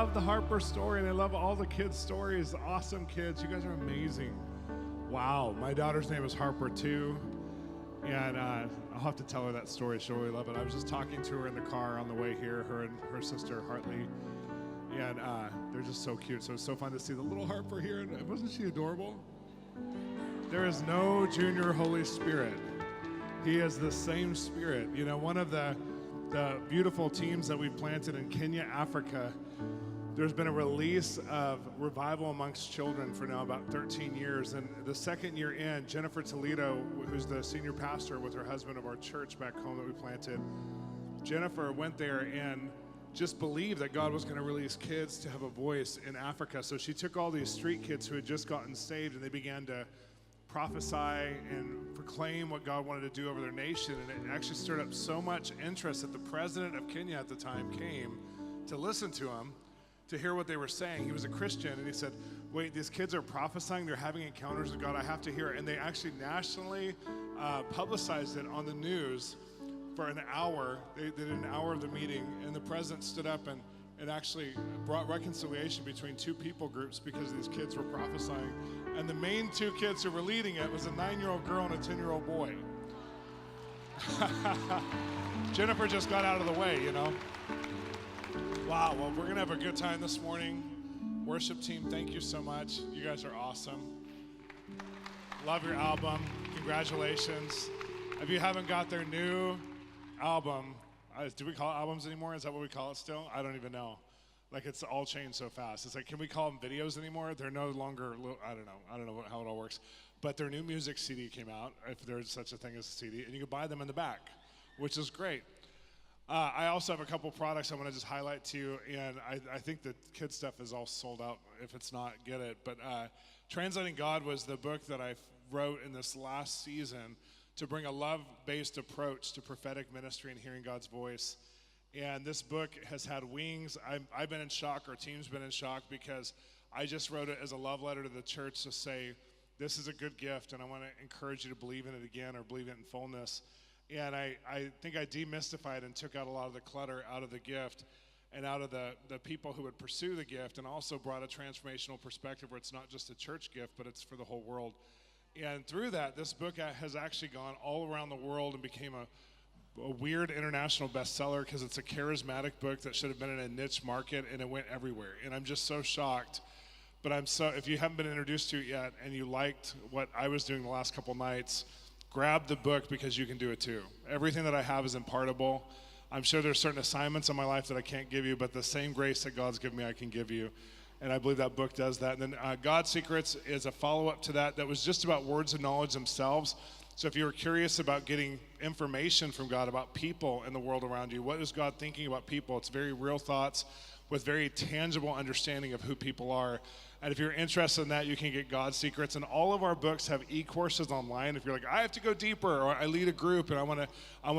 love the Harper story, and I love all the kids' stories. Awesome kids. You guys are amazing. Wow. My daughter's name is Harper, too. And I'll have to tell her that story. She'll really love it. I was just talking to her in the car on the way here, her and her sister, Hartley. And they're just so cute. So it's so fun to see the little Harper here. And wasn't she adorable? There is no junior Holy Spirit. He is the same Spirit. You know, one of the beautiful teams that we've planted in Kenya, Africa, there's been a release of revival amongst children for now about 13 years. And the second year in, Jennifer Toledo, who's the senior pastor with her husband of our church back home that we planted, Jennifer went there and just believed that God was going to release kids to have a voice in Africa. So she took all these street kids who had just gotten saved, and they began to prophesy and proclaim what God wanted to do over their nation. And it actually stirred up so much interest that the president of Kenya at the time came to listen to him, to hear what they were saying. He was a Christian, and he said, wait, these kids are prophesying, they're having encounters with God, I have to hear it. And they actually nationally publicized it on the news for an hour. They did an hour of the meeting, and the president stood up and actually brought reconciliation between two people groups because these kids were prophesying. And the main two kids who were leading it was a 9-year-old girl and a 10-year-old boy. Jennifer just got out of the way, you know. Wow, well, we're going to have a good time this morning. Worship team, thank you so much. You guys are awesome. Love your album. Congratulations. If you haven't got their new album, do we call it albums anymore? Is that what we call it still? I don't even know. Like, it's all changed so fast. It's like, can we call them videos anymore? They're no longer, I don't know how it all works. But their new music CD came out, if there's such a thing as a CD, and you can buy them in the back, which is great. I also have a couple products I want to just highlight to you, and I think the kids stuff is all sold out. If it's not, get it. But Translating God was the book that I wrote in this last season to bring a love-based approach to prophetic ministry and hearing God's voice. And this book has had wings. I've been in shock, our team's been in shock, because I just wrote it as a love letter to the church to say, this is a good gift, and I want to encourage you to believe in it again or believe it in fullness. And I think I demystified and took out a lot of the clutter out of the gift and out of the people who would pursue the gift, and also brought a transformational perspective where it's not just a church gift, but it's for the whole world. And through that, this book has actually gone all around the world and became a weird international bestseller because it's a charismatic book that should have been in a niche market, and it went everywhere. And I'm just so shocked. But if you haven't been introduced to it yet and you liked what I was doing the last couple nights, grab the book because you can do it too. Everything that I have is impartable. I'm sure there's certain assignments in my life that I can't give you, but the same grace that God's given me, I can give you. And I believe that book does that. And then God's Secrets is a follow-up to that was just about words of knowledge themselves. So if you were curious about getting information from God about people in the world around you, what is God thinking about people? It's very real thoughts with very tangible understanding of who people are. And if you're interested in that, you can get God's Secrets. And all of our books have e-courses online. If you're like, I have to go deeper, or I lead a group and I want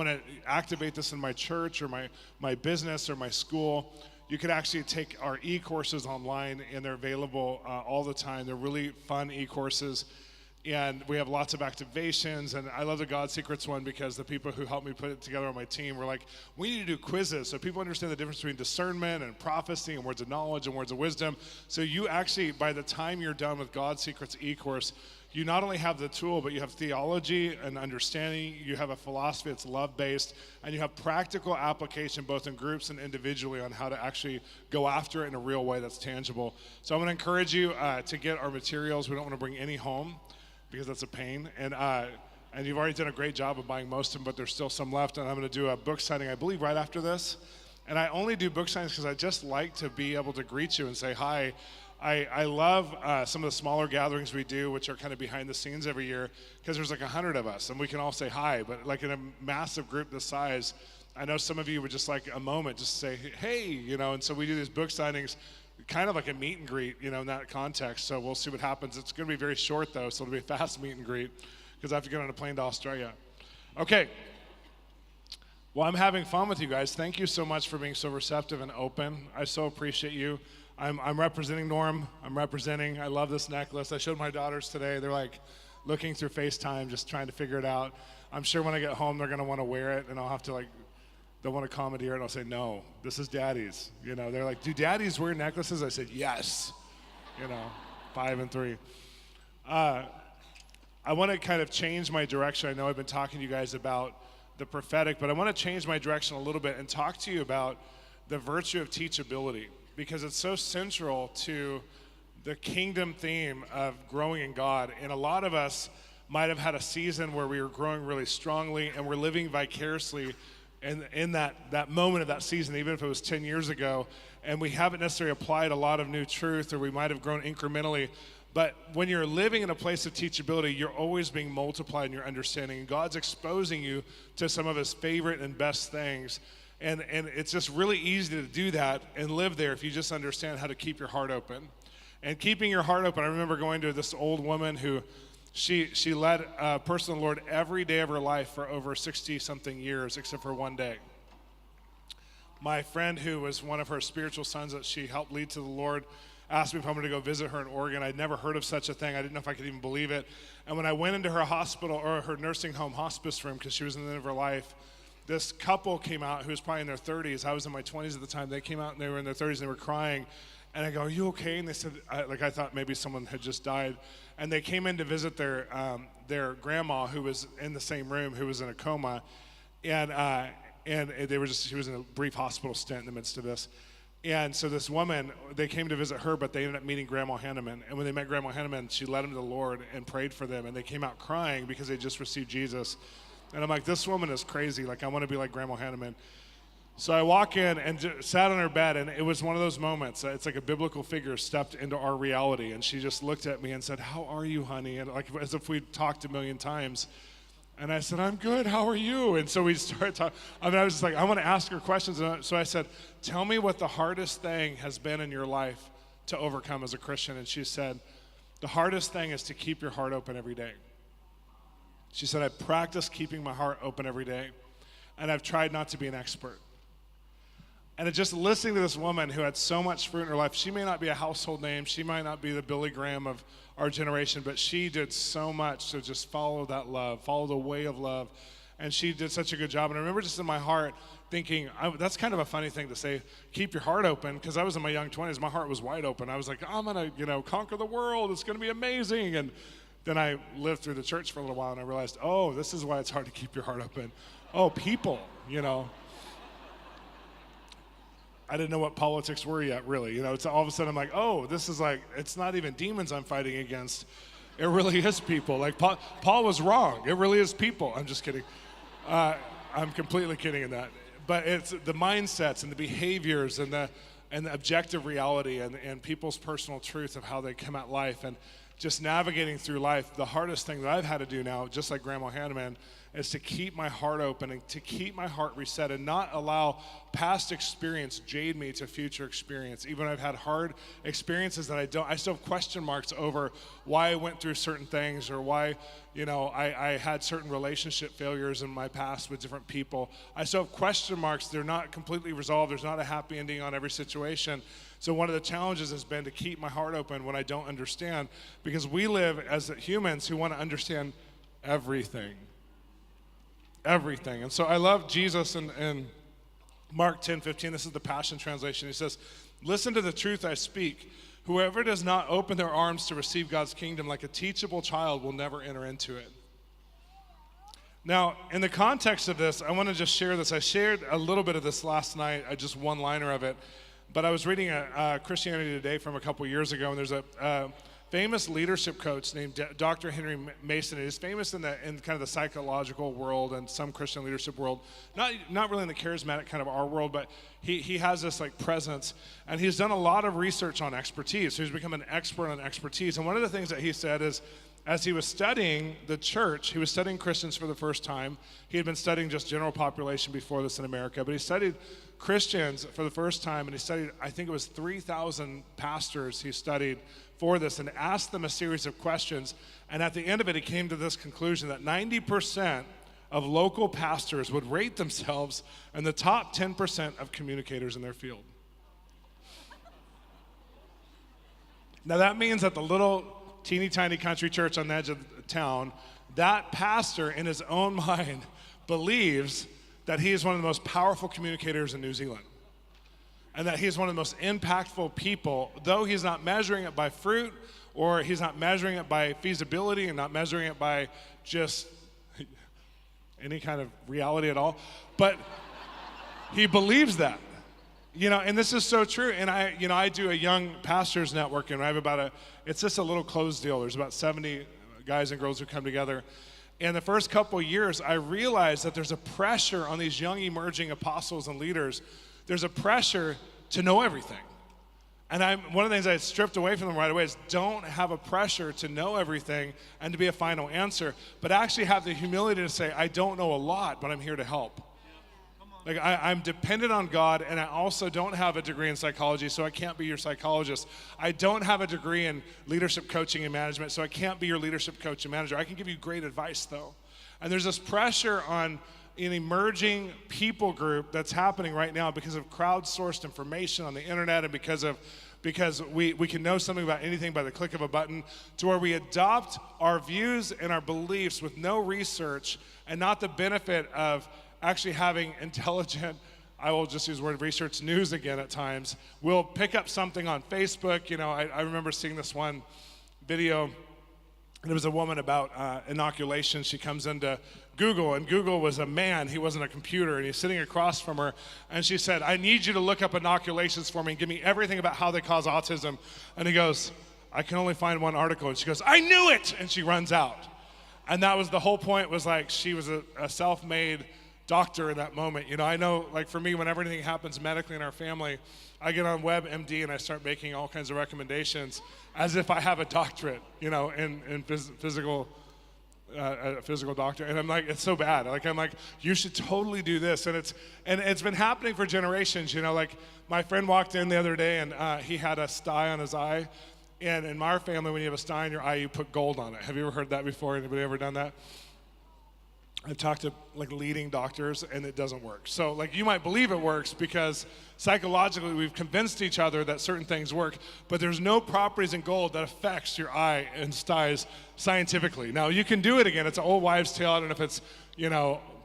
to activate this in my church or my business or my school, you could actually take our e-courses online, and they're available all the time. They're really fun e-courses. And we have lots of activations, and I love the God Secrets one because the people who helped me put it together on my team were like, we need to do quizzes so people understand the difference between discernment and prophecy and words of knowledge and words of wisdom. So you actually, by the time you're done with God Secrets e-course, you not only have the tool, but you have theology and understanding, you have a philosophy that's love-based, and you have practical application both in groups and individually on how to actually go after it in a real way that's tangible. So I want to encourage you to get our materials. We don't want to bring any home, because that's a pain, and you've already done a great job of buying most of them, but there's still some left, and I'm going to do a book signing, I believe, right after this. And I only do book signings because I just like to be able to greet you and say hi. I love some of the smaller gatherings we do, which are kind of behind the scenes every year, because there's like 100 of us, and we can all say hi. But like in a massive group this size, I know some of you would just like a moment just to say, hey, you know, and so we do these book signings kind of like a meet and greet, you know, in that context. So we'll see what happens. It's going to be very short, though, so it'll be a fast meet and greet because I have to get on a plane to Australia. Okay. Well, I'm having fun with you guys. Thank you so much for being so receptive and open. I so appreciate you. I'm representing Norm. I love this necklace. I showed my daughters today. They're like looking through FaceTime, just trying to figure it out. I'm sure when I get home, they're going to want to wear it, and I'll have to like they'll want to commandeer it, and I'll say, no, this is Daddy's. You know, they're like, do daddies wear necklaces? I said, yes. You know, 5 and 3. I want to kind of change my direction. I know I've been talking to you guys about the prophetic, but I want to change my direction a little bit and talk to you about the virtue of teachability, because it's so central to the kingdom theme of growing in God. And a lot of us might have had a season where we were growing really strongly, and we're living vicariously in that moment of that season, even if it was 10 years ago, and we haven't necessarily applied a lot of new truth, or we might have grown incrementally. But when you're living in a place of teachability, you're always being multiplied in your understanding. And God's exposing you to some of his favorite and best things. And it's just really easy to do that and live there if you just understand how to keep your heart open. And keeping your heart open, I remember going to this old woman who, she led a personal Lord every day of her life for over 60-something years, except for one day. My friend, who was one of her spiritual sons that she helped lead to the Lord, asked me if I'm going to go visit her in Oregon. I'd never heard of such a thing. I didn't know if I could even believe it. And when I went into her hospital, or her nursing home hospice room, because she was in the end of her life, this couple came out who was probably in their 30s. I was in my 20s at the time. They came out and they were in their 30s and they were crying. And I go, are you okay? And they said, I thought maybe someone had just died. And they came in to visit their grandma, who was in the same room, who was in a coma. And she was in a brief hospital stint in the midst of this. And so this woman, they came to visit her, but they ended up meeting Grandma Hanneman. And when they met Grandma Hanneman, she led them to the Lord and prayed for them. And they came out crying because they just received Jesus. And I'm like, this woman is crazy. Like, I want to be like Grandma Hanneman. So I walk in and sat on her bed, and it was one of those moments. It's like a biblical figure stepped into our reality. And she just looked at me and said, how are you, honey? And like, as if we'd talked a million times. And I said, I'm good, how are you? And so we started talking. I was just like, I want to ask her questions. And so I said, tell me what the hardest thing has been in your life to overcome as a Christian. And she said, the hardest thing is to keep your heart open every day. She said, I practice keeping my heart open every day, and I've tried not to be an expert. And just listening to this woman who had so much fruit in her life, she may not be a household name, she might not be the Billy Graham of our generation, but she did so much to just follow that love, follow the way of love. And she did such a good job. And I remember just in my heart thinking, that's kind of a funny thing to say, keep your heart open, because I was in my young 20s, my heart was wide open. I was like, I'm going to, conquer the world, it's going to be amazing. And then I lived through the church for a little while, and I realized, oh, this is why it's hard to keep your heart open. Oh, people, I didn't know what politics were yet, really. It's all of a sudden I'm like, oh, this is like, it's not even demons I'm fighting against. It really is people. Like, Paul was wrong. It really is people. I'm just kidding. I'm completely kidding in that. But it's the mindsets and the behaviors and the objective reality and people's personal truth of how they come at life. And just navigating through life, the hardest thing that I've had to do now, just like Grandma Hanneman, is to keep my heart open and to keep my heart reset and not allow past experience jade me to future experience. Even I've had hard experiences that I still have question marks over why I went through certain things, or why, I had certain relationship failures in my past with different people. I still have question marks. They're not completely resolved. There's not a happy ending on every situation. So one of the challenges has been to keep my heart open when I don't understand, because we live as humans who want to understand everything. Everything. And so I love Jesus in Mark 10:15. This is the Passion Translation. He says, listen to the truth I speak. Whoever does not open their arms to receive God's kingdom like a teachable child will never enter into it. Now, in the context of this, I want to just share this. I shared a little bit of this last night, just one-liner of it. But I was reading a Christianity Today from a couple years ago, and there's a famous leadership coach named Dr. Henry Mason. He's famous in kind of the psychological world and some Christian leadership world. Not really in the charismatic kind of our world, but he has this like presence, and he's done a lot of research on expertise. So he's become an expert on expertise. And one of the things that he said is, as he was studying the church, he was studying Christians for the first time. He had been studying just general population before this in America, but he studied Christians for the first time, and he studied, I think it was 3,000 pastors he studied for this, and asked them a series of questions. And at the end of it, he came to this conclusion that 90% of local pastors would rate themselves in the top 10% of communicators in their field. Now that means that the little teeny tiny country church on the edge of the town, that pastor in his own mind believes that he is one of the most powerful communicators in New Zealand. And that he is one of the most impactful people, though he's not measuring it by fruit, or he's not measuring it by feasibility, and not measuring it by just any kind of reality at all. But he believes that. And this is so true. And I do a young pastors network, and I have it's just a little closed deal. There's about 70 guys and girls who come together. And the first couple of years, I realized that there's a pressure on these young emerging apostles and leaders. There's a pressure to know everything. And one of the things I stripped away from them right away is don't have a pressure to know everything and to be a final answer, but actually have the humility to say, I don't know a lot, but I'm here to help. Like I'm dependent on God, and I also don't have a degree in psychology, so I can't be your psychologist. I don't have a degree in leadership coaching and management, so I can't be your leadership coach and manager. I can give you great advice, though. And there's this pressure on an emerging people group that's happening right now because of crowdsourced information on the internet, and because we can know something about anything by the click of a button, to where we adopt our views and our beliefs with no research and not the benefit of actually having intelligent, I will just use the word research, news again at times. We'll pick up something on Facebook. I remember seeing this one video, and it was a woman about inoculation. She comes into Google, and Google was a man. He wasn't a computer, and he's sitting across from her, and she said, I need you to look up inoculations for me and give me everything about how they cause autism. And he goes, I can only find one article. And she goes, I knew it! And she runs out. And that was the whole point, was like she was a self-made doctor in that moment. I know, like for me, whenever anything happens medically in our family, I get on WebMD and I start making all kinds of recommendations as if I have a doctorate, in physical doctor. And I'm like, it's so bad. Like, I'm like, you should totally do this. And it's been happening for generations. Like my friend walked in the other day, and he had a sty on his eye. And in our family, when you have a sty in your eye, you put gold on it. Have you ever heard that before? Anybody ever done that? I've talked to leading doctors, and it doesn't work. So you might believe it works because psychologically we've convinced each other that certain things work, but there's no properties in gold that affects your eye and styes scientifically. Now you can do it again. It's an old wives' tale. I don't know if it's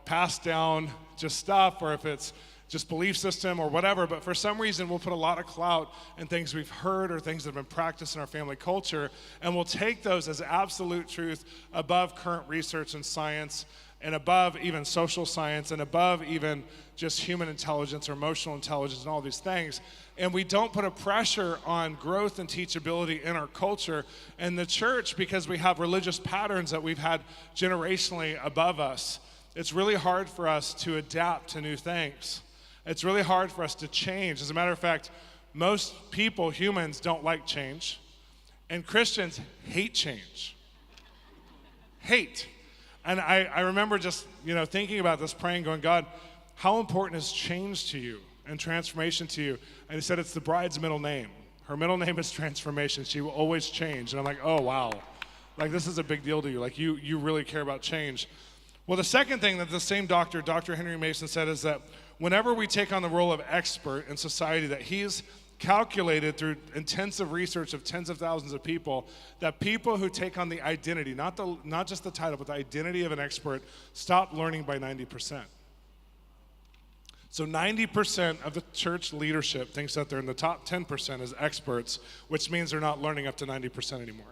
passed down just stuff, or if it's just belief system or whatever, but for some reason we'll put a lot of clout in things we've heard or things that have been practiced in our family culture, and we'll take those as absolute truth above current research and science, and above even social science, and above even just human intelligence or emotional intelligence and all these things. And we don't put a pressure on growth and teachability in our culture and the church, because we have religious patterns that we've had generationally above us. It's really hard for us to adapt to new things. It's really hard for us to change. As a matter of fact, most people, humans, don't like change. And Christians hate change. Hate. And I remember just, thinking about this, praying, going, God, how important is change to you and transformation to you? And he said, it's the bride's middle name. Her middle name is transformation. She will always change. And I'm like, oh, wow. This is a big deal to you. You really care about change. Well, the second thing that the same doctor, Dr. Henry Mason, said is that whenever we take on the role of expert in society, that he's calculated through intensive research of tens of thousands of people, that people who take on the identity, not just the title, but the identity of an expert, stop learning by 90%. So 90% of the church leadership thinks that they're in the top 10% as experts, which means they're not learning up to 90% anymore.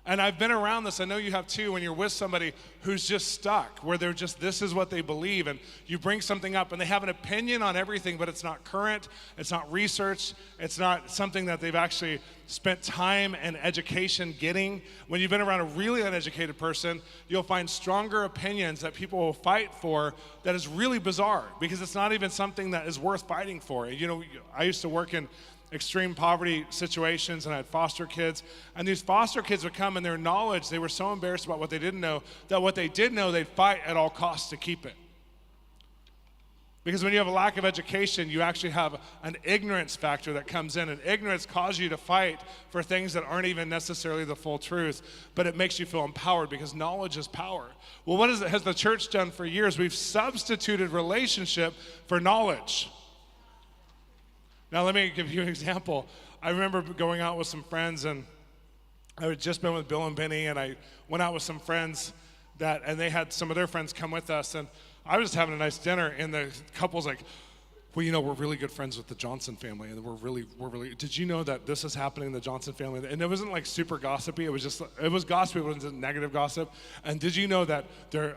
And I've been around this, I know you have too, when you're with somebody who's just stuck, where they're just, this is what they believe, and you bring something up and they have an opinion on everything, but it's not current, it's not research, it's not something that they've actually spent time and education getting. When you've been around a really uneducated person, you'll find stronger opinions that people will fight for that is really bizarre, because it's not even something that is worth fighting for. I used to work in extreme poverty situations, and I had foster kids, and these foster kids would come, and their knowledge, they were so embarrassed about what they didn't know, that what they did know, they'd fight at all costs to keep it. Because when you have a lack of education, you actually have an ignorance factor that comes in, and ignorance causes you to fight for things that aren't even necessarily the full truth, but it makes you feel empowered, because knowledge is power. Well, what has the church done for years? We've substituted relationship for knowledge. Now, let me give you an example. I remember going out with some friends, and I had just been with Bill and Benny, and I went out with some friends and they had some of their friends come with us, and I was just having a nice dinner, and the couple's like, well, we're really good friends with the Johnson family, and we're really, did you know that this is happening in the Johnson family? And it wasn't like super gossipy, it was gossipy, it wasn't negative gossip. And did you know that their,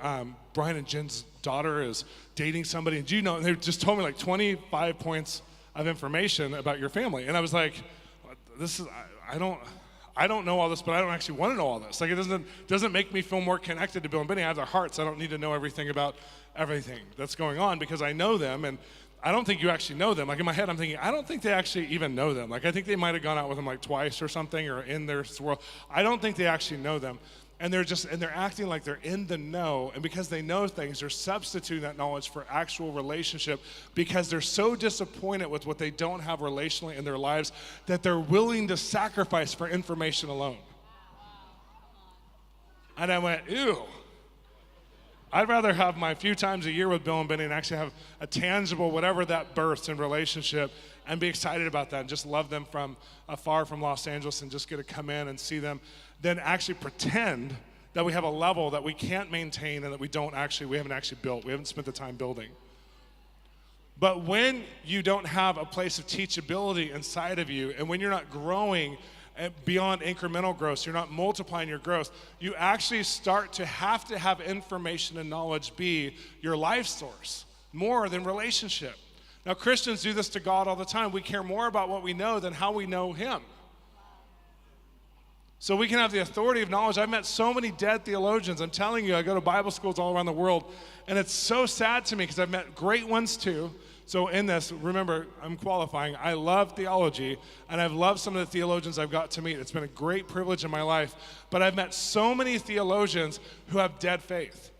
Brian and Jen's daughter is dating somebody? And do you know, and they just told me like 25 points of information about your family. And I was like, I don't know all this, but I don't actually want to know all this. Like, it doesn't make me feel more connected to Bill and Benny. I have their hearts. I don't need to know everything about everything that's going on because I know them, and I don't think you actually know them. Like, in my head, I'm thinking, I don't think they actually even know them. Like, I think they might have gone out with them like twice or something, or in their swirl. I don't think they actually know them. And they're acting like they're in the know, and because they know things, they're substituting that knowledge for actual relationship because they're so disappointed with what they don't have relationally in their lives that they're willing to sacrifice for information alone. And I went, ew. I'd rather have my few times a year with Bill and Benny and actually have a tangible, whatever that births in relationship, and be excited about that and just love them from afar from Los Angeles and just get to come in and see them, than actually pretend that we have a level that we can't maintain and that we haven't actually built. We haven't spent the time building. But when you don't have a place of teachability inside of you, and when you're not growing beyond incremental growth, you're not multiplying your growth, you actually start to have information and knowledge be your life source more than relationship. Now, Christians do this to God all the time. We care more about what we know than how we know Him. So we can have the authority of knowledge. I've met so many dead theologians. I'm telling you, I go to Bible schools all around the world, and it's so sad to me because I've met great ones too. So in this, remember, I'm qualifying. I love theology, and I've loved some of the theologians I've got to meet. It's been a great privilege in my life. But I've met so many theologians who have dead faith.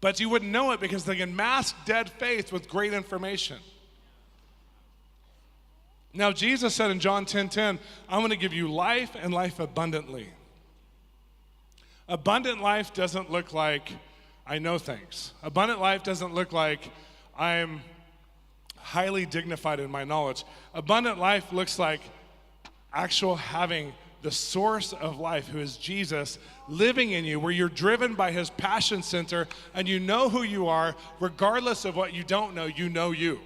But you wouldn't know it because they can mask dead faith with great information. Now, Jesus said in John 10:10, I'm going to give you life and life abundantly. Abundant life doesn't look like I know things. Abundant life doesn't look like I'm highly dignified in my knowledge. Abundant life looks like actual having the source of life, who is Jesus, living in you, where you're driven by His passion center, and you know who you are, regardless of what you don't know. You know you,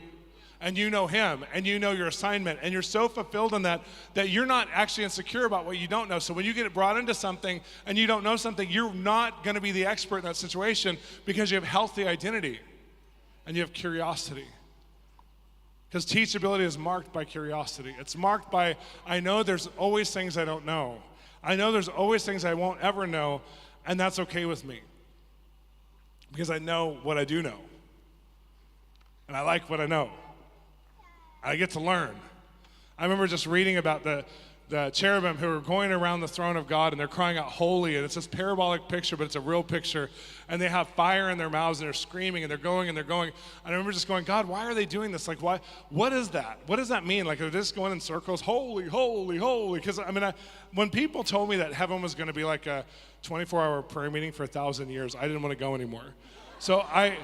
and you know Him, and you know your assignment, and you're so fulfilled in that you're not actually insecure about what you don't know. So when you get brought into something and you don't know something, you're not going to be the expert in that situation because you have healthy identity and you have curiosity. Because teachability is marked by curiosity. It's marked by, I know there's always things I don't know. I know there's always things I won't ever know, and that's okay with me. Because I know what I do know. And I like what I know. I get to learn. I remember just reading about the cherubim who are going around the throne of God, and they're crying out, holy, and it's this parabolic picture, but it's a real picture, and they have fire in their mouths, and they're screaming, and they're going, and I remember just going, God, why are they doing this? Like, why? What is that? What does that mean? Like, are they just going in circles, holy, holy, holy? Because, when people told me that heaven was going to be like a 24-hour prayer meeting for 1,000 years, I didn't want to go anymore. So I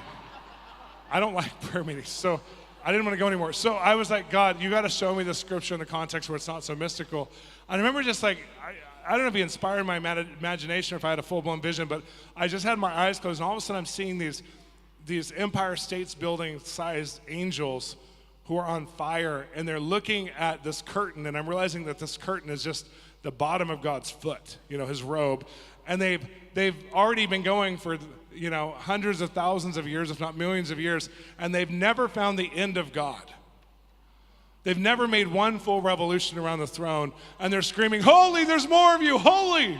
don't like prayer meetings, so I didn't want to go anymore. So I was like, God, you got to show me the scripture in the context where it's not so mystical. I remember just like, I don't know if he inspired my imagination or if I had a full-blown vision, but I just had my eyes closed, and all of a sudden I'm seeing these Empire States Building-sized angels who are on fire, and they're looking at this curtain, and I'm realizing that this curtain is just the bottom of God's foot, His robe. And they've already been going for hundreds of thousands of years, if not millions of years, and they've never found the end of God. They've never made one full revolution around the throne, and they're screaming, holy, there's more of you, holy.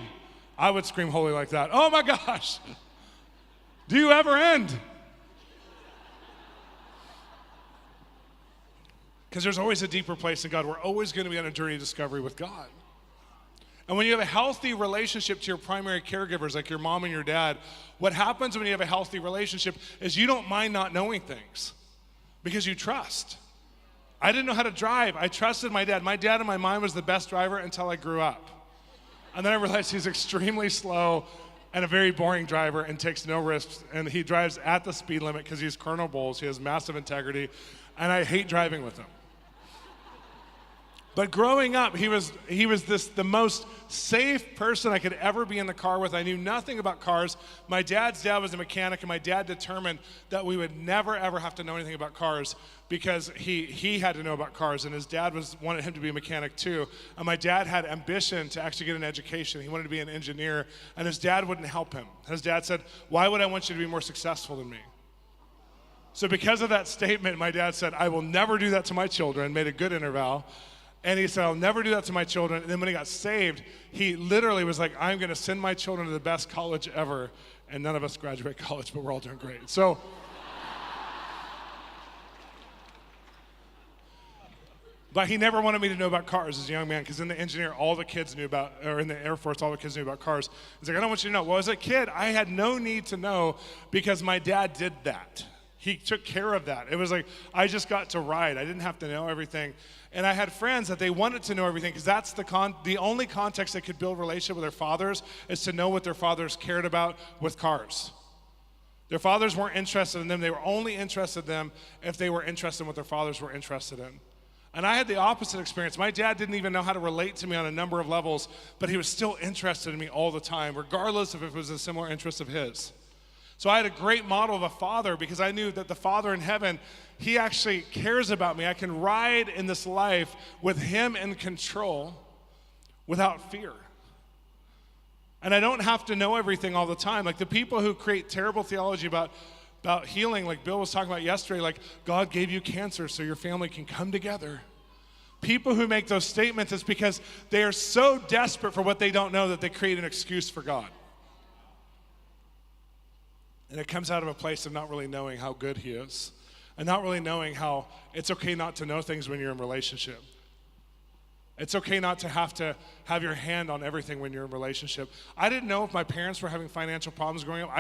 I would scream holy like that. Oh my gosh, do you ever end? Because there's always a deeper place in God. We're always going to be on a journey of discovery with God. And when you have a healthy relationship to your primary caregivers, like your mom and your dad, what happens when you have a healthy relationship is you don't mind not knowing things because you trust. I didn't know how to drive. I trusted my dad. My dad in my mind was the best driver until I grew up. And then I realized he's extremely slow and a very boring driver and takes no risks. And he drives at the speed limit because he's Colonel Bolz. He has massive integrity. And I hate driving with him. But growing up, he was the most safe person I could ever be in the car with. I knew nothing about cars. My dad's dad was a mechanic, and my dad determined that we would never, ever have to know anything about cars because he had to know about cars, and his dad wanted him to be a mechanic too. And my dad had ambition to actually get an education. He wanted to be an engineer, and his dad wouldn't help him. His dad said, "Why would I want you to be more successful than me?" So because of that statement, my dad said, "I will never do that to my children," made a good interval. And he said, "I'll never do that to my children." And then when he got saved, he literally was like, "I'm going to send my children to the best college ever." And none of us graduate college, but we're all doing great. So, but he never wanted me to know about cars as a young man, because in the engineer, all the kids knew about, or in the Air Force, all the kids knew about cars. He's like, "I don't want you to know." Well, as a kid, I had no need to know because my dad did that. He took care of that. It was like, I just got to ride. I didn't have to know everything. And I had friends that they wanted to know everything because that's the only context they could build relationship with their fathers is to know what their fathers cared about with cars. Their fathers weren't interested in them. They were only interested in them if they were interested in what their fathers were interested in. And I had the opposite experience. My dad didn't even know how to relate to me on a number of levels, but he was still interested in me all the time, regardless of if it was a similar interest of his. So I had a great model of a father because I knew that the Father in heaven, he actually cares about me. I can ride in this life with him in control without fear. And I don't have to know everything all the time. Like the people who create terrible theology about healing, like Bill was talking about yesterday, like God gave you cancer so your family can come together. People who make those statements, it's because they are so desperate for what they don't know that they create an excuse for God. And it comes out of a place of not really knowing how good he is and not really knowing how it's okay not to know things when you're in relationship. It's okay not to have your hand on everything when you're in relationship. I didn't know if my parents were having financial problems growing up.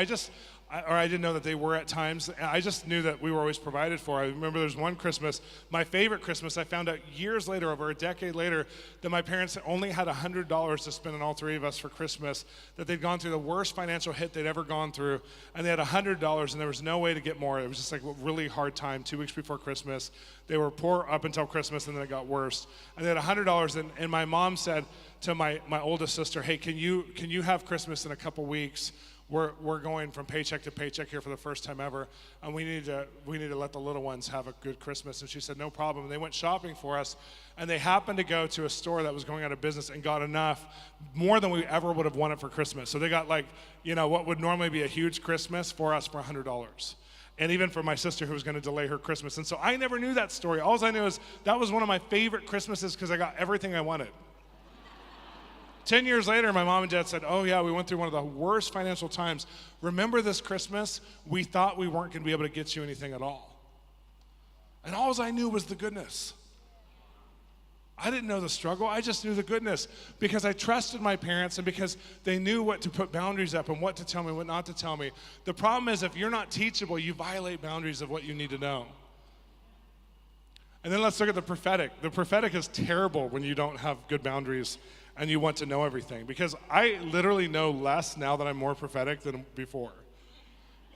I didn't know that they were at times. I just knew that we were always provided for. I remember there's one Christmas, my favorite Christmas, I found out years later, over a decade later, that my parents only had $100 to spend on all three of us for Christmas, that they'd gone through the worst financial hit they'd ever gone through, and they had $100 and there was no way to get more. It was just like a really hard time, 2 weeks before Christmas. They were poor up until Christmas, and then it got worse. And they had $100, and my mom said to my oldest sister, "Hey, can you have Christmas in a couple weeks? We're going from paycheck to paycheck here for the first time ever, and we need to let the little ones have a good Christmas." And she said, "No problem." And they went shopping for us, and they happened to go to a store that was going out of business and got enough, more than we ever would have wanted for Christmas. So they got what would normally be a huge Christmas for us for $100. And even for my sister who was going to delay her Christmas. And so I never knew that story. All I knew is that was one of my favorite Christmases because I got everything I wanted. 10 years later, my mom and dad said, "Oh yeah, we went through one of the worst financial times. Remember this Christmas? We thought we weren't going to be able to get you anything at all." And all I knew was the goodness. I didn't know the struggle. I just knew the goodness because I trusted my parents and because they knew what to put boundaries up and what to tell me, what not to tell me. The problem is if you're not teachable, you violate boundaries of what you need to know. And then let's look at the prophetic. The prophetic is terrible when you don't have good boundaries and you want to know everything, because I literally know less now that I'm more prophetic than before.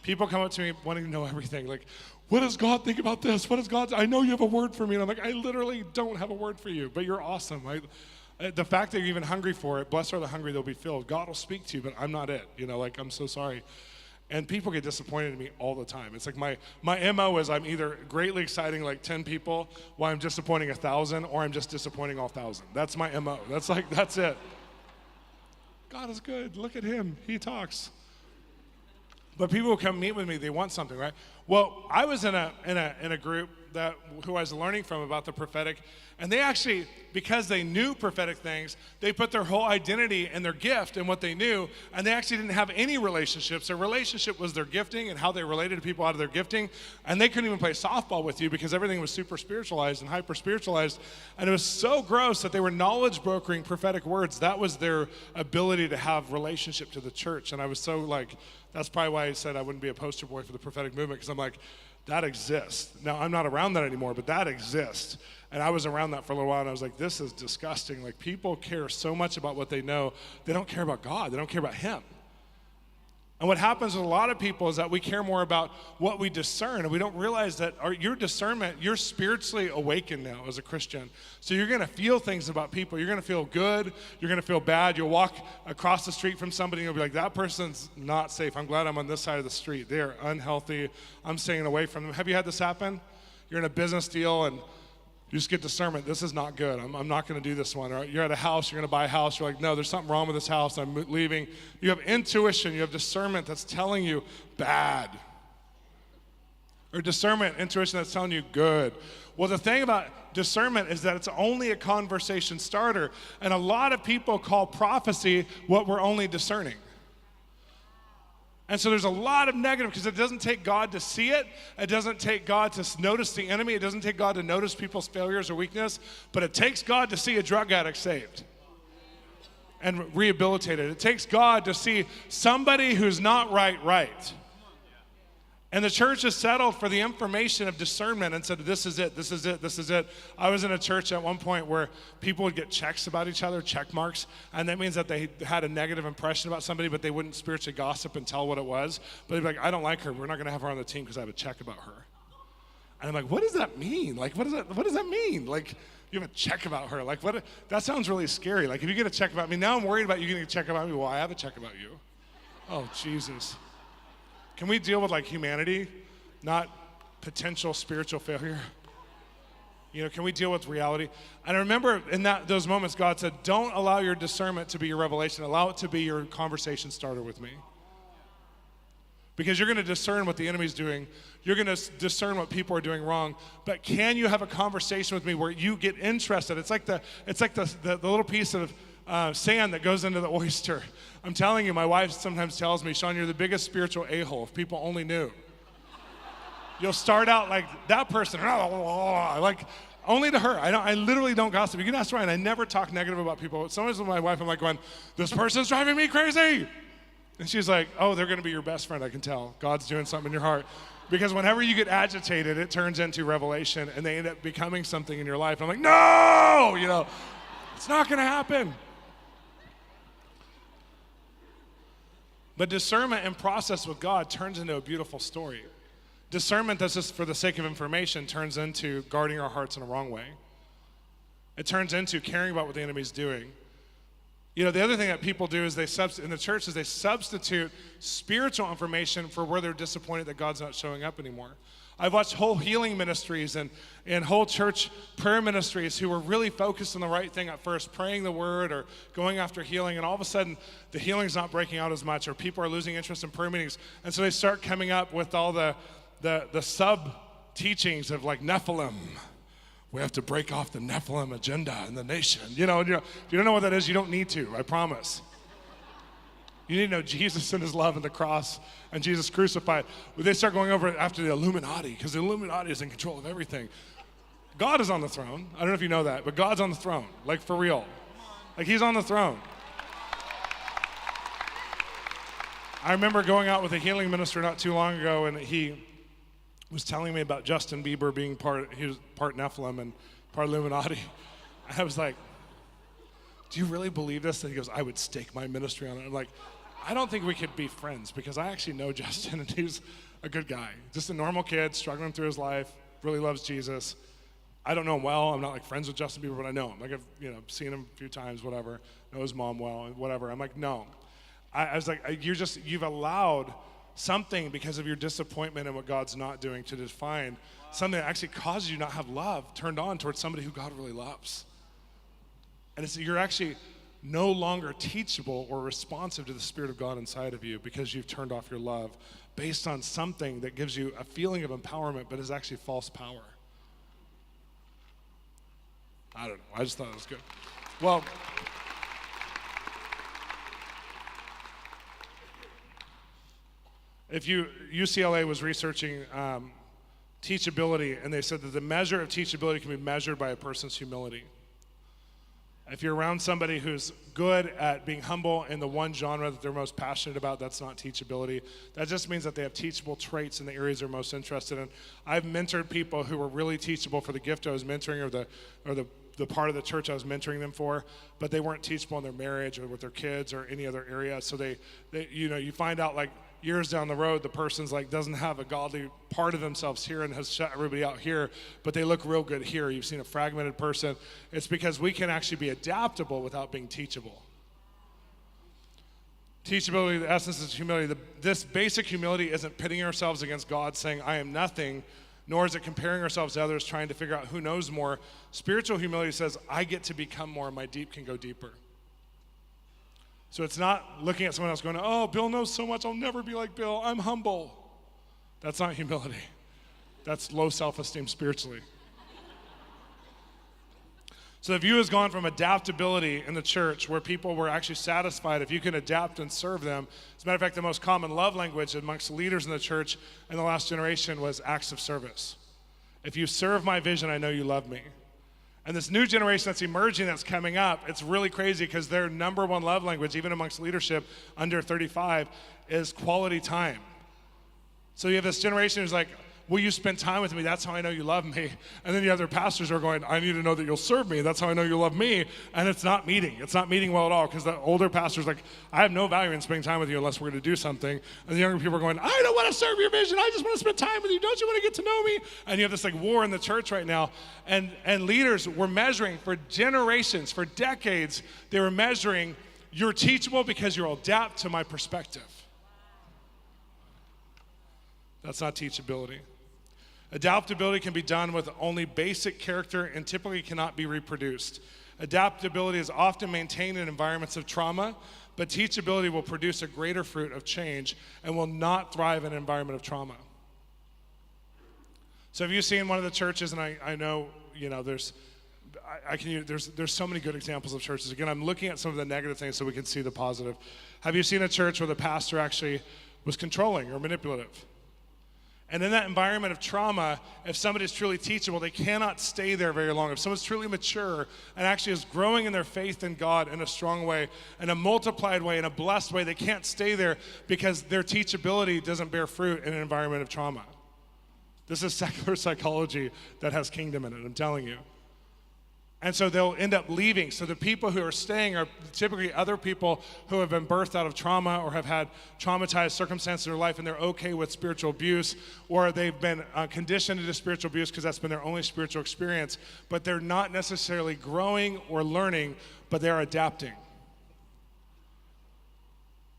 People come up to me wanting to know everything, like, "What does God think about this? What does God, I know you have a word for me." And I'm like, "I literally don't have a word for you, but you're awesome." The fact that you're even hungry for it, blessed are the hungry, they'll be filled. God will speak to you, but I'm not it. I'm so sorry. And people get disappointed in me all the time. It's like my MO is I'm either greatly exciting like 10 people while I'm disappointing 1,000, or I'm just disappointing all 1,000. That's my MO. That's it. God is good. Look at him. He talks. But people who come meet with me, they want something, right? Well, I was in a group who I was learning from about the prophetic, and they actually, because they knew prophetic things, they put their whole identity in their gift and what they knew, and they actually didn't have any relationships. Their relationship was their gifting and how they related to people out of their gifting, and they couldn't even play softball with you because everything was super spiritualized and hyper spiritualized, and it was so gross that they were knowledge brokering prophetic words. That was their ability to have relationship to the church, and I was so like, that's probably why I said I wouldn't be a poster boy for the prophetic movement, because I'm like, that exists. Now, I'm not around that anymore, but that exists. And I was around that for a little while, and I was like, this is disgusting. Like, people care so much about what they know. They don't care about God. They don't care about him. And what happens with a lot of people is that we care more about what we discern, and we don't realize that your discernment, you're spiritually awakened now as a Christian. So you're going to feel things about people. You're going to feel good. You're going to feel bad. You'll walk across the street from somebody and you'll be like, that person's not safe. I'm glad I'm on this side of the street. They are unhealthy. I'm staying away from them. Have you had this happen? You're in a business deal and you just get discernment. This is not good. I'm not going to do this one. Or you're at a house. You're going to buy a house. You're like, no, there's something wrong with this house. I'm leaving. You have intuition. You have discernment that's telling you bad. Or discernment, intuition that's telling you good. Well, the thing about discernment is that it's only a conversation starter. And a lot of people call prophecy what we're only discerning. And so there's a lot of negative because it doesn't take God to see it. It doesn't take God to notice the enemy. It doesn't take God to notice people's failures or weakness. But it takes God to see a drug addict saved and rehabilitated. It takes God to see somebody who's not right. And the church has settled for the information of discernment and said, this is it, this is it, this is it. I was in a church at one point where people would get checks about each other, check marks, and that means that they had a negative impression about somebody, but they wouldn't spiritually gossip and tell what it was. But they'd be like, I don't like her. We're not going to have her on the team because I have a check about her. And I'm like, what does that mean? Like, what does that mean? Like, you have a check about her. Like, what? That sounds really scary. Like, if you get a check about me, now I'm worried about you getting a check about me. Well, I have a check about you. Oh, Jesus. Can we deal with like humanity, not potential spiritual failure? You know, can we deal with reality? And I remember in those moments, God said, don't allow your discernment to be your revelation. Allow it to be your conversation starter with me. Because you're going to discern what the enemy's doing. You're going to discern what people are doing wrong. But can you have a conversation with me where you get interested? It's like the little piece of sand that goes into the oyster. I'm telling you, my wife sometimes tells me, Shawn, you're the biggest spiritual a-hole. If people only knew. You'll start out like that person, like only to her. I literally don't gossip. You can ask Ryan. I never talk negative about people. Sometimes with my wife, I'm like going, this person's driving me crazy. And she's like, oh, they're going to be your best friend, I can tell. God's doing something in your heart. Because whenever you get agitated, it turns into revelation, and they end up becoming something in your life. And I'm like, no, it's not going to happen. But discernment and process with God turns into a beautiful story. Discernment that's just for the sake of information turns into guarding our hearts in a wrong way. It turns into caring about what the enemy's doing. The other thing that people do is in the church is they substitute spiritual information for where they're disappointed that God's not showing up anymore. I've watched whole healing ministries and whole church prayer ministries who were really focused on the right thing at first, praying the word or going after healing, and all of a sudden the healing's not breaking out as much, or people are losing interest in prayer meetings, and so they start coming up with all the sub-teachings of like Nephilim. We have to break off the Nephilim agenda in the nation. If you don't know what that is, you don't need to, I promise. You need to know Jesus and his love and the cross and Jesus crucified. They start going over after the Illuminati, because the Illuminati is in control of everything. God is on the throne. I don't know if you know that, but God's on the throne, like for real. Like he's on the throne. I remember going out with a healing minister not too long ago, and he was telling me about Justin Bieber being he was part Nephilim and part Illuminati. I was like, do you really believe this? And he goes, I would stake my ministry on it. I'm like, I don't think we could be friends, because I actually know Justin, and he's a good guy. Just a normal kid, struggling through his life, really loves Jesus. I don't know him well. I'm not like friends with Justin Bieber, but I know him. Like I've seen him a few times, whatever. Know his mom well, whatever. I'm like, no. I was like, you've allowed something because of your disappointment in what God's not doing to define something that actually causes you not have love turned on towards somebody who God really loves. And you're actually no longer teachable or responsive to the Spirit of God inside of you because you've turned off your love based on something that gives you a feeling of empowerment but is actually false power. I don't know. I just thought it was good. Well, UCLA was researching teachability, and they said that the measure of teachability can be measured by a person's humility. If you're around somebody who's good at being humble in the one genre that they're most passionate about, that's not teachability. That just means that they have teachable traits in the areas they're most interested in. I've mentored people who were really teachable for the gift I was mentoring or the part of the church I was mentoring them for, but they weren't teachable in their marriage or with their kids or any other area. So they you find out like years down the road, the person's like doesn't have a godly part of themselves here and has shut everybody out here, but they look real good here. You've seen a fragmented person. It's because we can actually be adaptable without being teachable. Teachability, the essence is humility. This basic humility isn't pitting ourselves against God saying, I am nothing, nor is it comparing ourselves to others trying to figure out who knows more. Spiritual humility says, I get to become more, and my deep can go deeper. So it's not looking at someone else going, oh, Bill knows so much, I'll never be like Bill, I'm humble. That's not humility. That's low self-esteem spiritually. So the view has gone from adaptability in the church, where people were actually satisfied if you can adapt and serve them. As a matter of fact, the most common love language amongst leaders in the church in the last generation was acts of service. If you serve my vision, I know you love me. And this new generation that's emerging, that's coming up, it's really crazy because their number one love language, even amongst leadership under 35, is quality time. So you have this generation who's like, will you spend time with me? That's how I know you love me. And then you have their pastors who are going, I need to know that you'll serve me. That's how I know you love me. And it's not meeting. It's not meeting well at all, because the older pastor's like, I have no value in spending time with you unless we're going to do something. And the younger people are going, I don't want to serve your vision. I just want to spend time with you. Don't you want to get to know me? And you have this like war in the church right now. And leaders were measuring for generations, for decades, they were measuring, you're teachable because you'll adapt to my perspective. That's not teachability. Adaptability can be done with only basic character and typically cannot be reproduced. Adaptability is often maintained in environments of trauma, but teachability will produce a greater fruit of change and will not thrive in an environment of trauma. So have you seen one of the churches, and I know, you know, there's so many good examples of churches. Again, I'm looking at some of the negative things so we can see the positive. Have you seen a church where the pastor actually was controlling or manipulative? And in that environment of trauma, if somebody's truly teachable, they cannot stay there very long. If someone's truly mature and actually is growing in their faith in God in a strong way, in a multiplied way, in a blessed way, they can't stay there because their teachability doesn't bear fruit in an environment of trauma. This is secular psychology that has kingdom in it, I'm telling you. And so they'll end up leaving. So the people who are staying are typically other people who have been birthed out of trauma or have had traumatized circumstances in their life, and they're okay with spiritual abuse, or they've been conditioned into spiritual abuse because that's been their only spiritual experience, but they're not necessarily growing or learning, but they're adapting.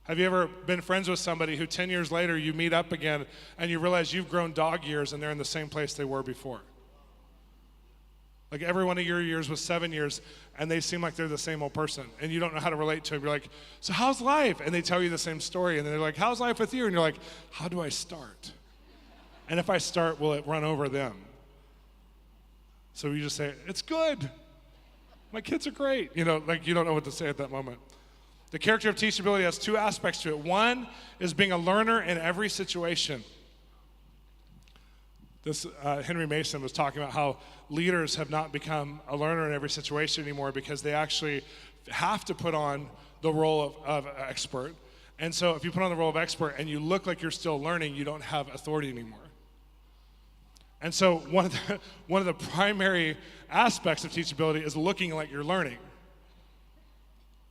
Have you ever been friends with somebody who 10 years later you meet up again and you realize you've grown dog years and they're in the same place they were before? Like every one of your years was 7 years, and they seem like they're the same old person, and you don't know how to relate to it. You're like, so how's life? And they tell you the same story, and they're like, how's life with you? And you're like, how do I start? And if I start, will it run over them? So you just say, it's good. My kids are great. You know, like you don't know what to say at that moment. The character of teachability has two aspects to it. One is being a learner in every situation. This Henry Mason was talking about how leaders have not become a learner in every situation anymore because they actually have to put on the role of expert. And so if you put on the role of expert and you look like you're still learning, you don't have authority anymore. And so one of the primary aspects of teachability is looking like you're learning.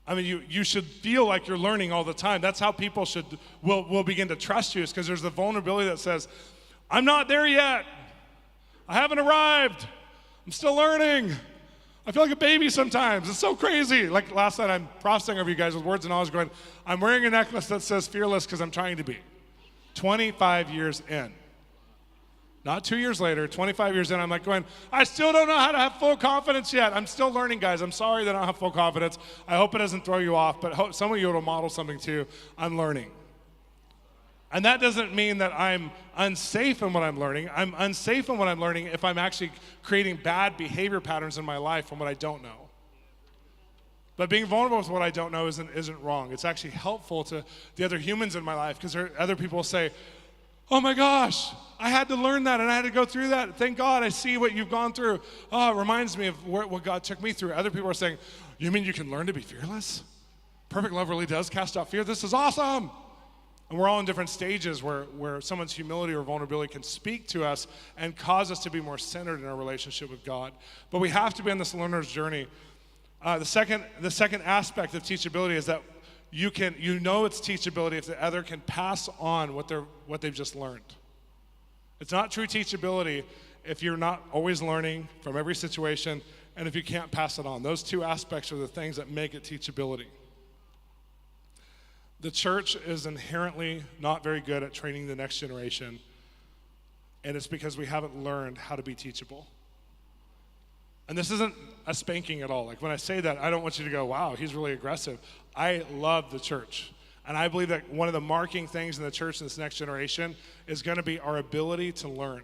I mean, you should feel like you're learning all the time. That's how people will begin to trust you, is because there's the vulnerability that says, I'm not there yet. I haven't arrived. I'm still learning. I feel like a baby sometimes. It's so crazy. Like last night, I'm processing over you guys with words and knowledge going, I'm wearing a necklace that says fearless because I'm trying to be. 25 years in. Not 2 years later, 25 years in, I'm like going, I still don't know how to have full confidence yet. I'm still learning, guys. I'm sorry that I don't have full confidence. I hope it doesn't throw you off, but some of you will model something too. I'm learning. And that doesn't mean that I'm unsafe in what I'm learning. I'm unsafe in what I'm learning if I'm actually creating bad behavior patterns in my life from what I don't know. But being vulnerable with what I don't know isn't wrong. It's actually helpful to the other humans in my life, because other people will say, oh my gosh, I had to learn that and I had to go through that. Thank God I see what you've gone through. Oh, it reminds me of what God took me through. Other people are saying, you mean you can learn to be fearless? Perfect love really does cast out fear. This is awesome. And we're all in different stages where someone's humility or vulnerability can speak to us and cause us to be more centered in our relationship with God. But we have to be on this learner's journey. The second aspect of teachability is that you know it's teachability if the other can pass on what they've just learned. It's not true teachability if you're not always learning from every situation and if you can't pass it on. Those two aspects are the things that make it teachability. The church is inherently not very good at training the next generation, and it's because we haven't learned how to be teachable. And this isn't a spanking at all. Like when I say that, I don't want you to go, wow, he's really aggressive. I love the church. And I believe that one of the marking things in the church in this next generation is going to be our ability to learn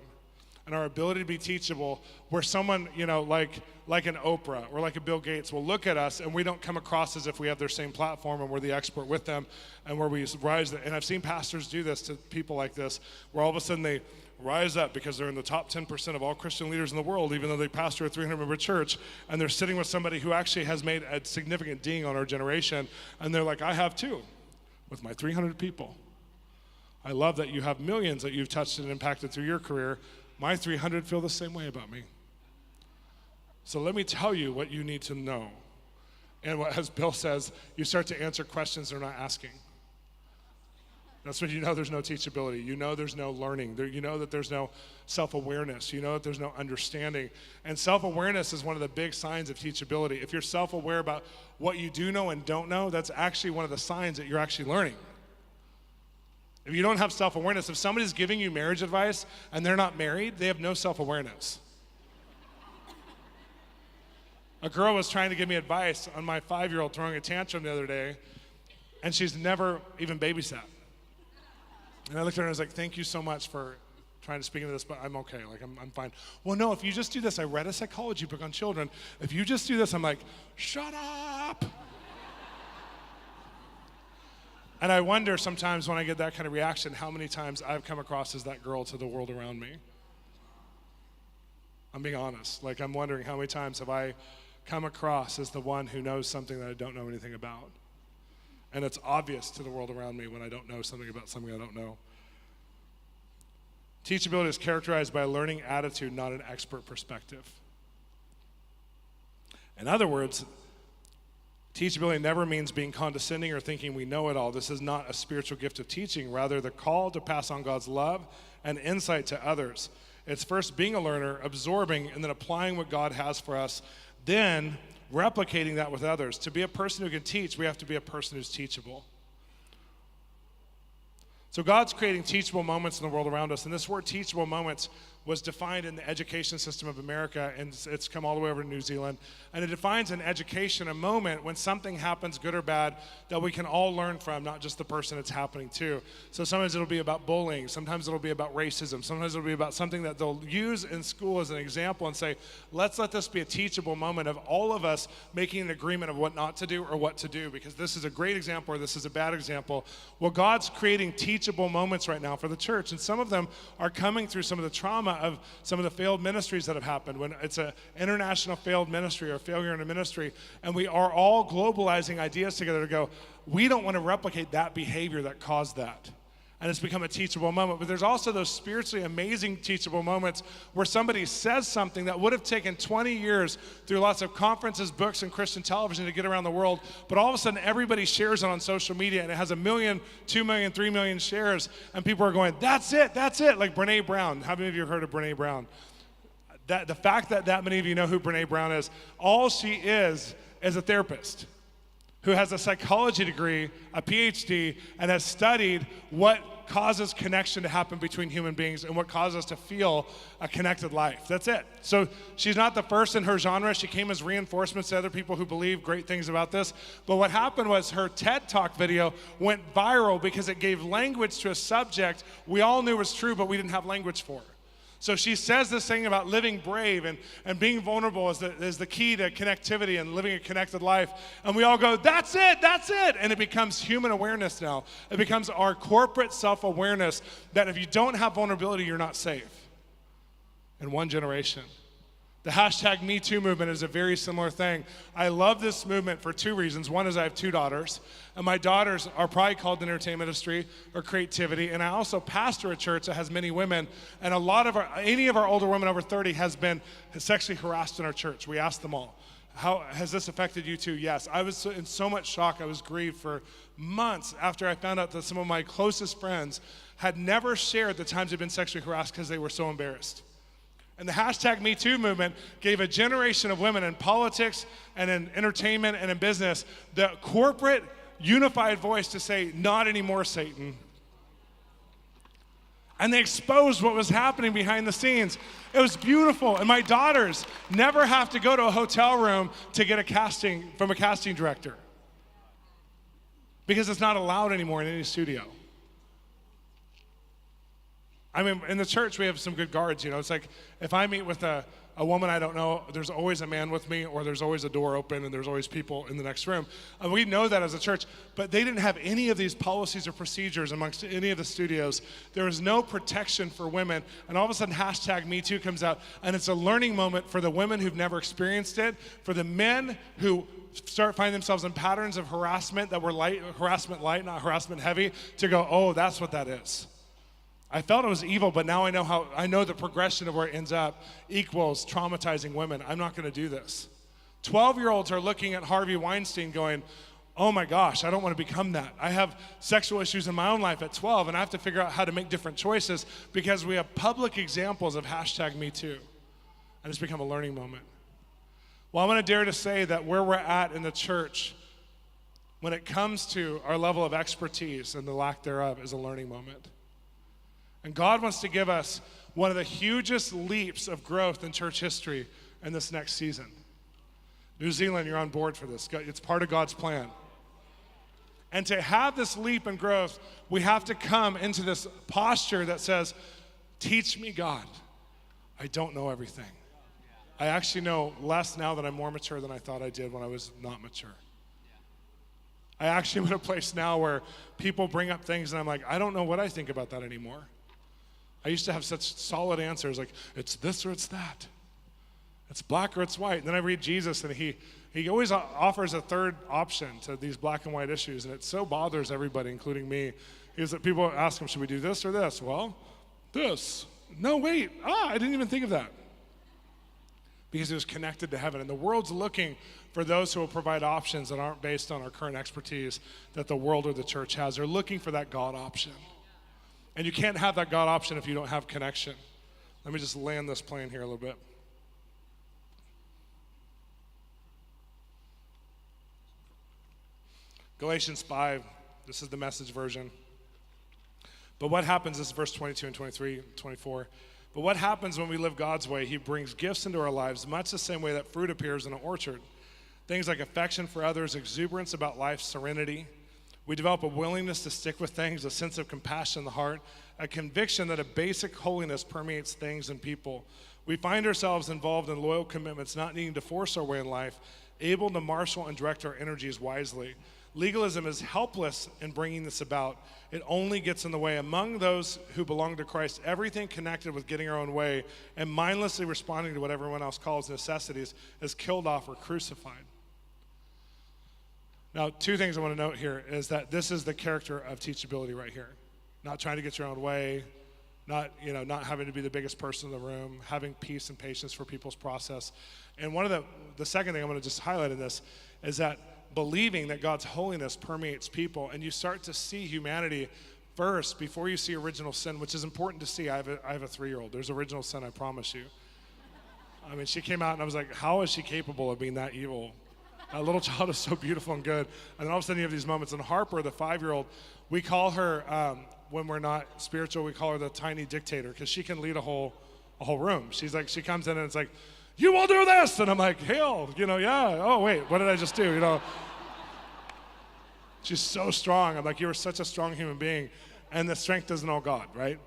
and our ability to be teachable, where someone, like an Oprah or like a Bill Gates will look at us and we don't come across as if we have their same platform and we're the expert with them, and where we rise. And I've seen pastors do this to people like this, where all of a sudden they rise up because they're in the top 10% of all Christian leaders in the world, even though they pastor a 300-member church, and they're sitting with somebody who actually has made a significant ding on our generation, and they're like, I have too, with my 300 people. I love that you have millions that you've touched and impacted through your career. My 300 feel the same way about me. So let me tell you what you need to know. And as Bill says, you start to answer questions they're not asking. That's when you know there's no teachability. You know there's no learning. You know that there's no self-awareness. You know that there's no understanding. And self-awareness is one of the big signs of teachability. If you're self-aware about what you do know and don't know, that's actually one of the signs that you're actually learning. If you don't have self-awareness, if somebody's giving you marriage advice and they're not married, they have no self-awareness. A girl was trying to give me advice on my 5-year-old throwing a tantrum the other day, and she's never even babysat. And I looked at her and I was like, thank you so much for trying to speak into this, but I'm okay, like I'm fine. Well, no, if you just do this, I read a psychology book on children. If you just do this, I'm like, shut up. And I wonder sometimes when I get that kind of reaction, how many times I've come across as that girl to the world around me. I'm being honest. Like, I'm wondering how many times have I come across as the one who knows something that I don't know anything about. And it's obvious to the world around me when I don't know something about something I don't know. Teachability is characterized by a learning attitude, not an expert perspective. In other words, teachability never means being condescending or thinking we know it all. This is not a spiritual gift of teaching, rather the call to pass on God's love and insight to others. It's first being a learner, absorbing, and then applying what God has for us, then replicating that with others. To be a person who can teach, we have to be a person who's teachable. So God's creating teachable moments in the world around us, and this word teachable moments was defined in the education system of America, and it's come all the way over to New Zealand. And it defines in education a moment when something happens, good or bad, that we can all learn from, not just the person it's happening to. So sometimes it'll be about bullying, sometimes it'll be about racism, sometimes it'll be about something that they'll use in school as an example and say, let's let this be a teachable moment of all of us making an agreement of what not to do or what to do, because this is a great example or this is a bad example. Well, God's creating teachable moments right now for the church, and some of them are coming through some of the trauma of some of the failed ministries that have happened, when it's an international failed ministry or failure in a ministry, and we are all globalizing ideas together to go, we don't want to replicate that behavior that caused that. And it's become a teachable moment. But there's also those spiritually amazing teachable moments where somebody says something that would have taken 20 years through lots of conferences, books, and Christian television to get around the world, but all of a sudden everybody shares it on social media, and it has 1 million, 2 million, 3 million shares, and people are going, that's it, like Brene Brown. How many of you have heard of Brene Brown? The fact that many of you know who Brene Brown is, all she is a therapist who has a psychology degree, a PhD, and has studied what causes connection to happen between human beings and what causes us to feel a connected life. That's it. So she's not the first in her genre. She came as reinforcements to other people who believe great things about this. But what happened was her TED Talk video went viral because it gave language to a subject we all knew was true, but we didn't have language for. So she says this thing about living brave and being vulnerable is the key to connectivity and living a connected life. And we all go, that's it. And it becomes human awareness now. It becomes our corporate self-awareness that if you don't have vulnerability, you're not safe. In one generation. The hashtag #MeToo movement is a very similar thing. I love this movement for two reasons. One is I have 2 daughters, and my daughters are probably called in the entertainment industry or creativity, and I also pastor a church that has many women, and any of our older women over 30 has been sexually harassed in our church. We ask them all, how has this affected you too? Yes, I was in so much shock. I was grieved for months after I found out that some of my closest friends had never shared the times they'd been sexually harassed because they were so embarrassed. And the hashtag Me Too movement gave a generation of women in politics and in entertainment and in business the corporate unified voice to say, not anymore, Satan. And they exposed what was happening behind the scenes. It was beautiful. And my daughters never have to go to a hotel room to get a casting from a casting director, because it's not allowed anymore in any studio. I mean, in the church, we have some good guards, you know. It's like if I meet with a woman I don't know, there's always a man with me, or there's always a door open, and there's always people in the next room. And we know that as a church, but they didn't have any of these policies or procedures amongst any of the studios. There was no protection for women, and all of a sudden, hashtag Me Too comes out, and it's a learning moment for the women who've never experienced it, for the men who start finding themselves in patterns of harassment that were harassment light, not harassment heavy, to go, oh, that's what that is. I felt it was evil, but now I know the progression of where it ends up equals traumatizing women. I'm not going to do this. 12-year-olds are looking at Harvey Weinstein going, oh my gosh, I don't want to become that. I have sexual issues in my own life at 12, and I have to figure out how to make different choices because we have public examples of hashtag Me Too. And it's become a learning moment. Well, I want to dare to say that where we're at in the church, when it comes to our level of expertise and the lack thereof, is a learning moment. And God wants to give us one of the hugest leaps of growth in church history in this next season. New Zealand, you're on board for this. It's part of God's plan. And to have this leap in growth, we have to come into this posture that says, teach me, God. I don't know everything. I actually know less now that I'm more mature than I thought I did when I was not mature. I actually am in a place now where people bring up things and I'm like, I don't know what I think about that anymore. I used to have such solid answers like, it's this or it's that. It's black or it's white. And then I read Jesus and he always offers a third option to these black and white issues, and it so bothers everybody, including me, is that people ask him, should we do this or this? Well, this. No, wait. I didn't even think of that. Because it was connected to heaven. And the world's looking for those who will provide options that aren't based on our current expertise that the world or the church has. They're looking for that God option. And you can't have that God option if you don't have connection. Let me just land this plane here a little bit. Galatians 5, this is the Message version. But what happens, this is verse 22 and 23, 24. But what happens when we live God's way? He brings gifts into our lives, much the same way that fruit appears in an orchard. Things like affection for others, exuberance about life, serenity. We develop a willingness to stick with things, a sense of compassion in the heart, a conviction that a basic holiness permeates things and people. We find ourselves involved in loyal commitments, not needing to force our way in life, able to marshal and direct our energies wisely. Legalism is helpless in bringing this about. It only gets in the way. Among those who belong to Christ, everything connected with getting our own way and mindlessly responding to what everyone else calls necessities is killed off or crucified. Now, two things I want to note here is that this is the character of teachability right here. Not trying to get your own way, not having to be the biggest person in the room, having peace and patience for people's process. And one of the second thing I'm going to just highlight in this is that believing that God's holiness permeates people, and you start to see humanity first before you see original sin, which is important to see. I have a 3-year-old. There's original sin, I promise you. I mean, she came out and I was like, how is she capable of being that evil? That little child is so beautiful and good. And then all of a sudden you have these moments. And Harper, the 5-year-old, we call her, when we're not spiritual, we call her the tiny dictator, because she can lead a whole room. She's like, she comes in and it's like, you will do this. And I'm like, hail, yeah. Oh, wait, what did I just do? She's so strong. I'm like, you are such a strong human being. And the strength isn't all God, right?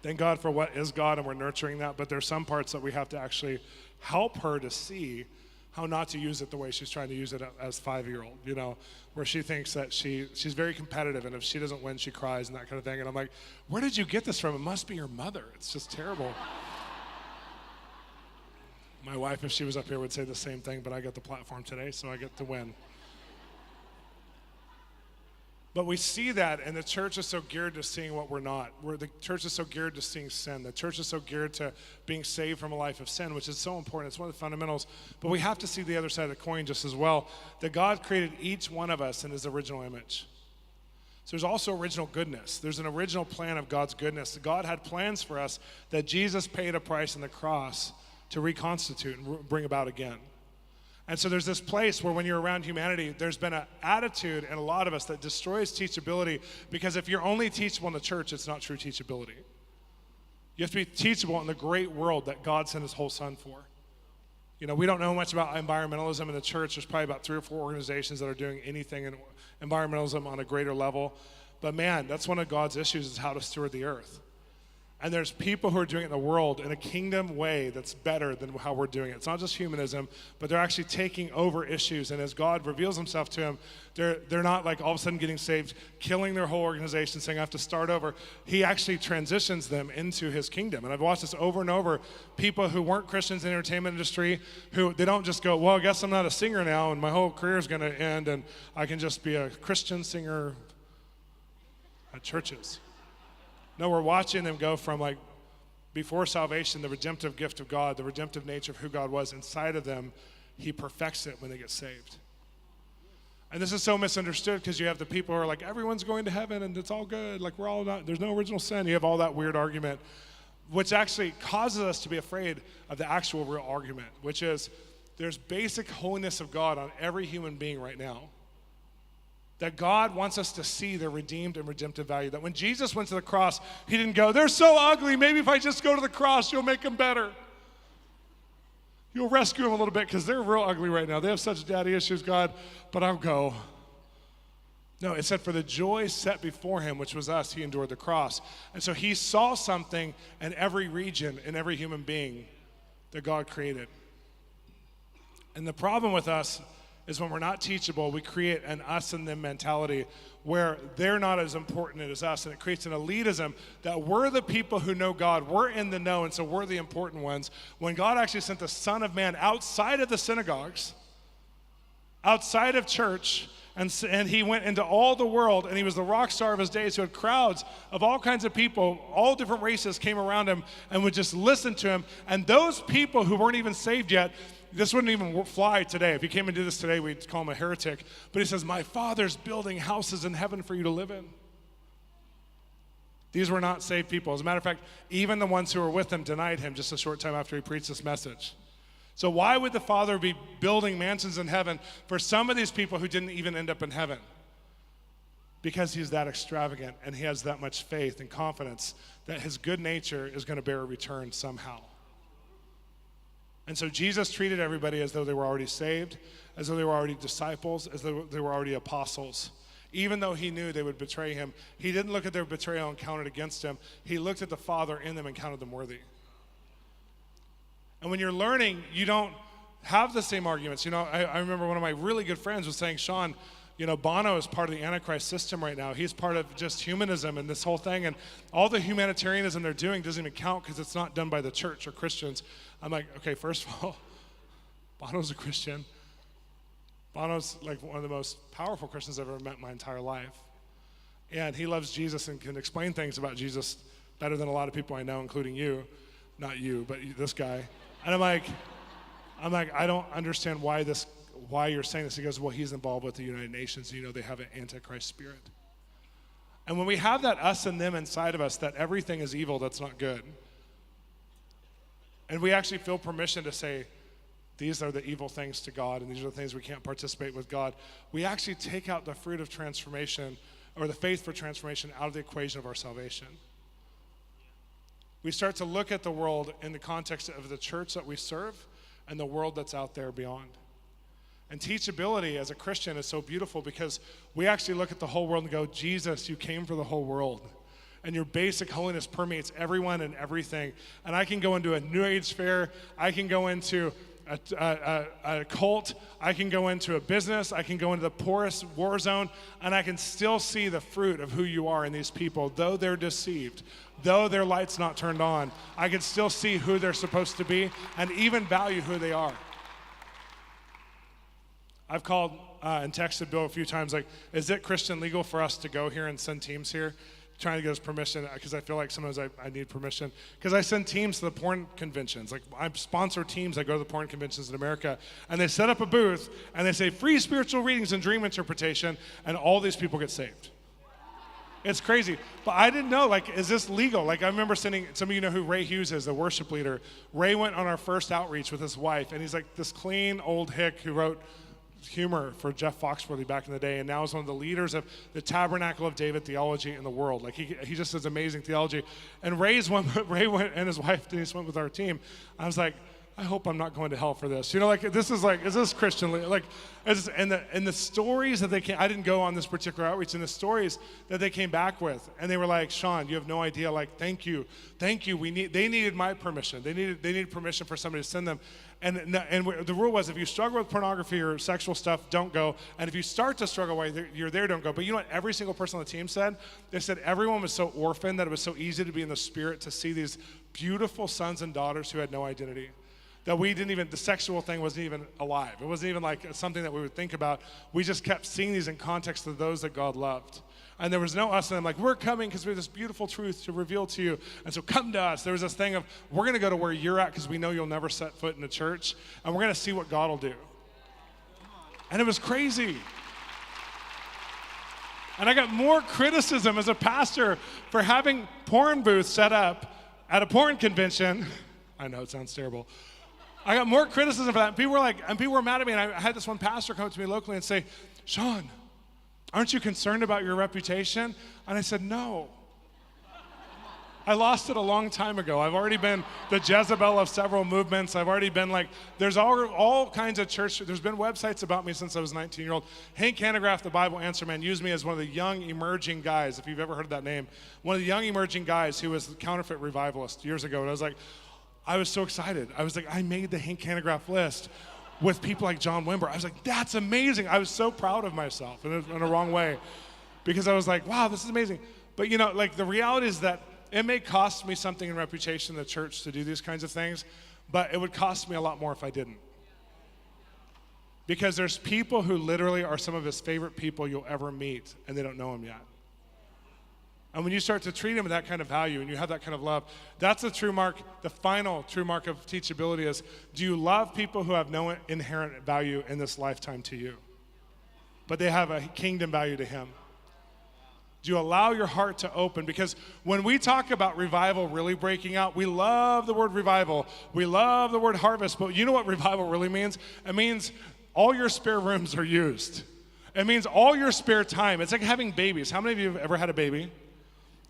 Thank God for what is God, and we're nurturing that. But there's some parts that we have to actually help her to see how not to use it the way she's trying to use it as 5-year-old, where she thinks that she's very competitive, and if she doesn't win, she cries and that kind of thing. And I'm like, where did you get this from? It must be your mother. It's just terrible. My wife, if she was up here, would say the same thing, but I got the platform today, so I get to win. But we see that, and the church is so geared to seeing what we're not. The church is so geared to seeing sin. The church is so geared to being saved from a life of sin, which is so important. It's one of the fundamentals. But we have to see the other side of the coin just as well, that God created each one of us in his original image. So there's also original goodness. There's an original plan of God's goodness. God had plans for us that Jesus paid a price on the cross to reconstitute and bring about again. And so there's this place where when you're around humanity, there's been an attitude in a lot of us that destroys teachability, because if you're only teachable in the church, it's not true teachability. You have to be teachable in the great world that God sent his whole son for. You know, we don't know much about environmentalism in the church. There's probably about 3 or 4 organizations that are doing anything in environmentalism on a greater level. But man, that's one of God's issues, is how to steward the earth. And there's people who are doing it in the world in a kingdom way that's better than how we're doing it. It's not just humanism, but they're actually taking over issues. And as God reveals himself to them, they're not like all of a sudden getting saved, killing their whole organization, saying I have to start over. He actually transitions them into his kingdom. And I've watched this over and over. People who weren't Christians in the entertainment industry, who they don't just go, well, I guess I'm not a singer now and my whole career is going to end and I can just be a Christian singer at churches. No, we're watching them go from like before salvation, the redemptive gift of God, the redemptive nature of who God was inside of them, he perfects it when they get saved. And this is so misunderstood because you have the people who are like, everyone's going to heaven and it's all good. Like we're all not, there's no original sin. You have all that weird argument, which actually causes us to be afraid of the actual real argument, which is there's basic holiness of God on every human being right now. That God wants us to see the redeemed and redemptive value. That when Jesus went to the cross, he didn't go, they're so ugly, maybe if I just go to the cross, you'll make them better. You'll rescue them a little bit because they're real ugly right now. They have such daddy issues, God, but I'll go. No, it said for the joy set before him, which was us, he endured the cross. And so he saw something in every region, in every human being that God created. And the problem with us is when we're not teachable, we create an us and them mentality where they're not as important as us, and it creates an elitism that we're the people who know God, we're in the know, and so we're the important ones. When God actually sent the Son of Man outside of the synagogues, outside of church, and he went into all the world, and he was the rock star of his days, who had crowds of all kinds of people, all different races came around him and would just listen to him, and those people who weren't even saved yet, this wouldn't even fly today. If he came and did this today, we'd call him a heretic. But he says, my Father's building houses in heaven for you to live in. These were not saved people. As a matter of fact, even the ones who were with him denied him just a short time after he preached this message. So why would the Father be building mansions in heaven for some of these people who didn't even end up in heaven? Because he's that extravagant and he has that much faith and confidence that his good nature is going to bear a return somehow. And so Jesus treated everybody as though they were already saved, as though they were already disciples, as though they were already apostles. Even though he knew they would betray him, he didn't look at their betrayal and count it against him. He looked at the Father in them and counted them worthy. And when you're learning, you don't have the same arguments. You know, I remember one of my really good friends was saying, Shawn, you know, Bono is part of the Antichrist system right now. He's part of just humanism and this whole thing. And all the humanitarianism they're doing doesn't even count because it's not done by the church or Christians. I'm like, okay, first of all, Bono's a Christian. Bono's like one of the most powerful Christians I've ever met in my entire life. And he loves Jesus and can explain things about Jesus better than a lot of people I know, including you. Not you, but this guy. And I'm like, I don't understand why you're saying this. He goes, well, he's involved with the United Nations. You know, they have an Antichrist spirit. And when we have that us and them inside of us, that everything is evil, that's not good. And we actually feel permission to say, these are the evil things to God, and these are the things we can't participate with God. We actually take out the fruit of transformation, or the faith for transformation, out of the equation of our salvation. We start to look at the world in the context of the church that we serve and the world that's out there beyond. And teachability as a Christian is so beautiful because we actually look at the whole world and go, Jesus, you came for the whole world. And your basic holiness permeates everyone and everything. And I can go into a New Age fair. I can go into a cult. I can go into a business. I can go into the poorest war zone. And I can still see the fruit of who you are in these people. Though they're deceived, though their light's not turned on, I can still see who they're supposed to be and even value who they are. I've called and texted Bill a few times, like, is it Christian legal for us to go here and send teams here? Trying to get us permission, because I feel like sometimes I need permission. Because I send teams to the porn conventions. Like, I sponsor teams that go to the porn conventions in America, and they set up a booth, and they say, free spiritual readings and dream interpretation, and all these people get saved. It's crazy. But I didn't know, like, is this legal? Like, I remember sending, some of you know who Ray Hughes is, the worship leader. Ray went on our first outreach with his wife, and he's like this clean old hick who wrote humor for Jeff Foxworthy back in the day, and now is one of the leaders of the Tabernacle of David theology in the world. Like, he just has amazing theology. And Ray went and his wife Denise went with our team. I was like, I hope I'm not going to hell for this. You know, like, this is like, is this Christian? Like, and the stories that they came, I didn't go on this particular outreach, and the stories that they came back with, and they were like, Shawn, you have no idea. Like, thank you. They needed my permission. They needed permission for somebody to send them. And the rule was, if you struggle with pornography or sexual stuff, don't go. And if you start to struggle while you're there, don't go. But you know what every single person on the team said? They said everyone was so orphaned that it was so easy to be in the spirit to see these beautiful sons and daughters who had no identity. That the sexual thing wasn't even alive. It wasn't even like something that we would think about. We just kept seeing these in context of those that God loved. And there was no us and them, like, we're coming because we have this beautiful truth to reveal to you. And so come to us. There was this thing of, we're going to go to where you're at because we know you'll never set foot in the church. And we're going to see what God will do. And it was crazy. And I got more criticism as a pastor for having porn booths set up at a porn convention. I know, it sounds terrible. I got more criticism for that. And people were mad at me. And I had this one pastor come up to me locally and say, Shawn, aren't you concerned about your reputation? And I said, no. I lost it a long time ago. I've already been the Jezebel of several movements. I've already been like, there's all kinds of church. There's been websites about me since I was 19-year-old. Hank Hanegraaff, the Bible Answer Man, used me as one of the young emerging guys, if you've ever heard that name, one of the young emerging guys who was the counterfeit revivalist years ago. And I was so excited. I was like, I made the Hank Hanegraaff list with people like John Wimber. I was like, that's amazing. I was so proud of myself in a wrong way, because I was like, wow, this is amazing. But you know, like, the reality is that it may cost me something in reputation in the church to do these kinds of things, but it would cost me a lot more if I didn't. Because there's people who literally are some of his favorite people you'll ever meet, and they don't know him yet. And when you start to treat him with that kind of value and you have that kind of love, that's the true mark. The final true mark of teachability is, do you love people who have no inherent value in this lifetime to you, but they have a kingdom value to him? Do you allow your heart to open? Because when we talk about revival really breaking out, we love the word revival. We love the word harvest. But you know what revival really means? It means all your spare rooms are used. It means all your spare time. It's like having babies. How many of you have ever had a baby?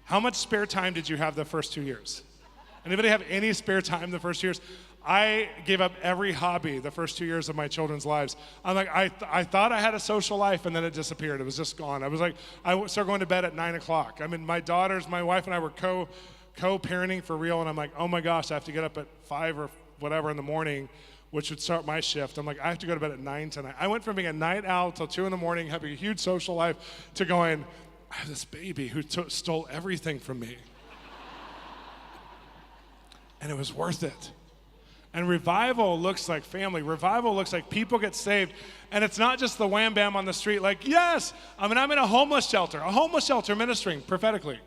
How much spare time did you have the first 2 years? Anybody have any spare time the first 2 years? I gave up every hobby the first 2 years of my children's lives. I'm like, I thought I had a social life, and then it disappeared. It was just gone. I was like, I started going to bed at 9 o'clock. I mean, my wife and I were co-parenting for real, and I'm like, oh my gosh, I have to get up at 5 or whatever in the morning, which would start my shift. I'm like, I have to go to bed at 9 tonight. I went from being a night owl till 2 in the morning, having a huge social life, to going, I have this baby who stole everything from me. And it was worth it. And revival looks like family. Revival looks like people get saved. And it's not just the wham bam on the street, like, yes, I'm in a homeless shelter ministering prophetically